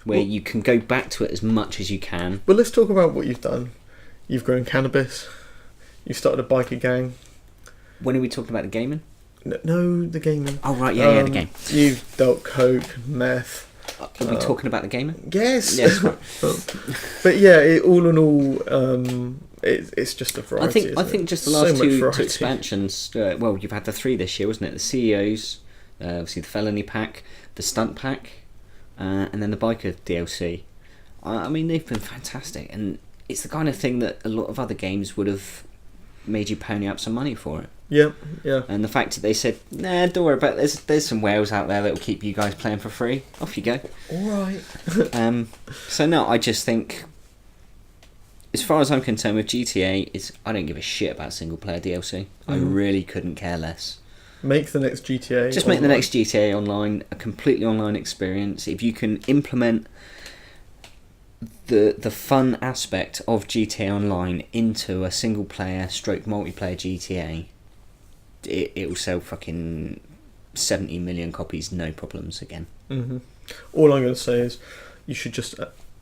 where you can go back to it as much as you can? Well, let's talk about what you've done. You've grown cannabis. You've started a biker gang. When are we talking about the gaming? No, the gaming. Oh, right, yeah, the game. You've dealt coke, meth. Are we talking about the gaming? Yes. Right. But yeah, all in all, it's just a variety. I think just the last two expansions. Well, you've had the 3 this year, wasn't it? The CEOs, obviously the Felony Pack, the Stunt Pack, and then the Biker DLC. I mean, they've been fantastic, and it's the kind of thing that a lot of other games would have made you pony up some money for it. Yeah. And the fact that they said, nah, don't worry about it. There's some whales out there that will keep you guys playing for free. Off you go. All right. So no, I just think, as far as I'm concerned with GTA, I don't give a shit about single player DLC. I really couldn't care less. Make the next GTA. Just make the next GTA Online a completely online experience. If you can implement the fun aspect of GTA Online into a single player stroke multiplayer GTA, it will sell fucking 70 million copies, no problems again. All I'm going to say is you should just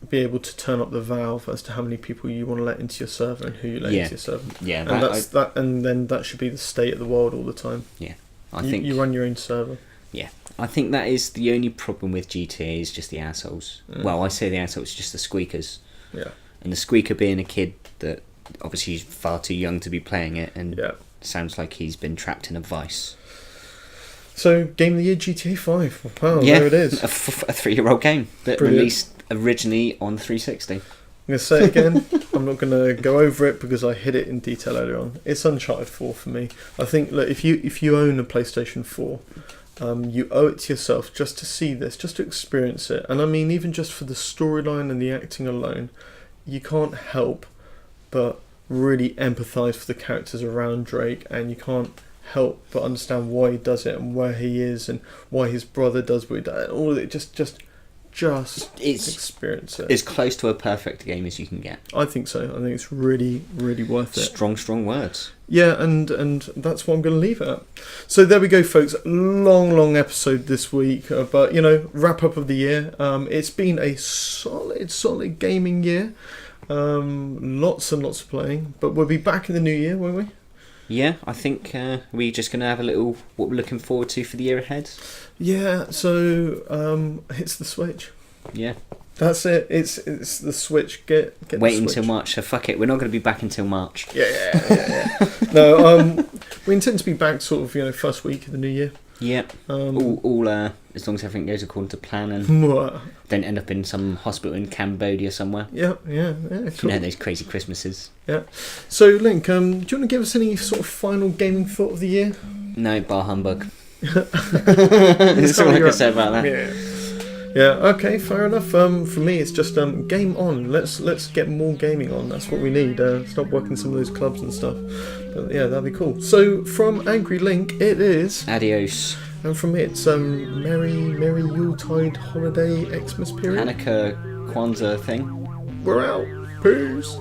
be able to turn up the valve as to how many people you want to let into your server and who you let into your server. Yeah, and and then that should be the state of the world all the time. Yeah, I think you run your own server. Yeah, I think that is the only problem with GTA is just the assholes. Well, I say the assholes, just the squeakers. Yeah, and the squeaker being a kid that obviously is far too young to be playing it, and sounds like he's been trapped in a vice. So, Game of the Year, GTA 5. Wow, there it is. A 3-year-old game that released originally on 360. I'm going to say it again. I'm not going to go over it because I hit it in detail earlier on. It's Uncharted 4 for me. I think that if you own a PlayStation 4, you owe it to yourself just to see this, just to experience it. And I mean, even just for the storyline and the acting alone, you can't help but really empathise for the characters around Drake, and you can't help but understand why he does it and where he is and why his brother does what he does. All of it, just experience it. It's close to a perfect game as you can get. I think so. I think it's really, really worth it. Strong words. Yeah, and that's what I'm going to leave it at. So there we go, folks. Long episode this week, but wrap up of the year. It's been a solid gaming year. Lots and lots of playing, but we'll be back in the new year, won't we? Yeah, I think we're just going to have a little what we're looking forward to for the year ahead. Yeah, so it's the Switch. Yeah. That's it. It's the Switch. Get wait until March. So fuck it. We're not going to be back until March. Yeah. No. We intend to be back sort of first week of the new year. Yeah. All as long as everything goes according to plan and don't end up in some hospital in Cambodia somewhere. Yeah. Cool. Those crazy Christmases. Yeah. So Link, do you want to give us any sort of final gaming thought of the year? No, bar humbug. That's all I can say about that. Yeah. Okay. Fair enough. For me, it's just game on. Let's get more gaming on. That's what we need. Stop working some of those clubs and stuff. But yeah, that'd be cool. So from Angry Link, it is adios. And from me, it's merry Yuletide holiday Xmas period. Hanukkah Kwanzaa thing. We're out. Peace.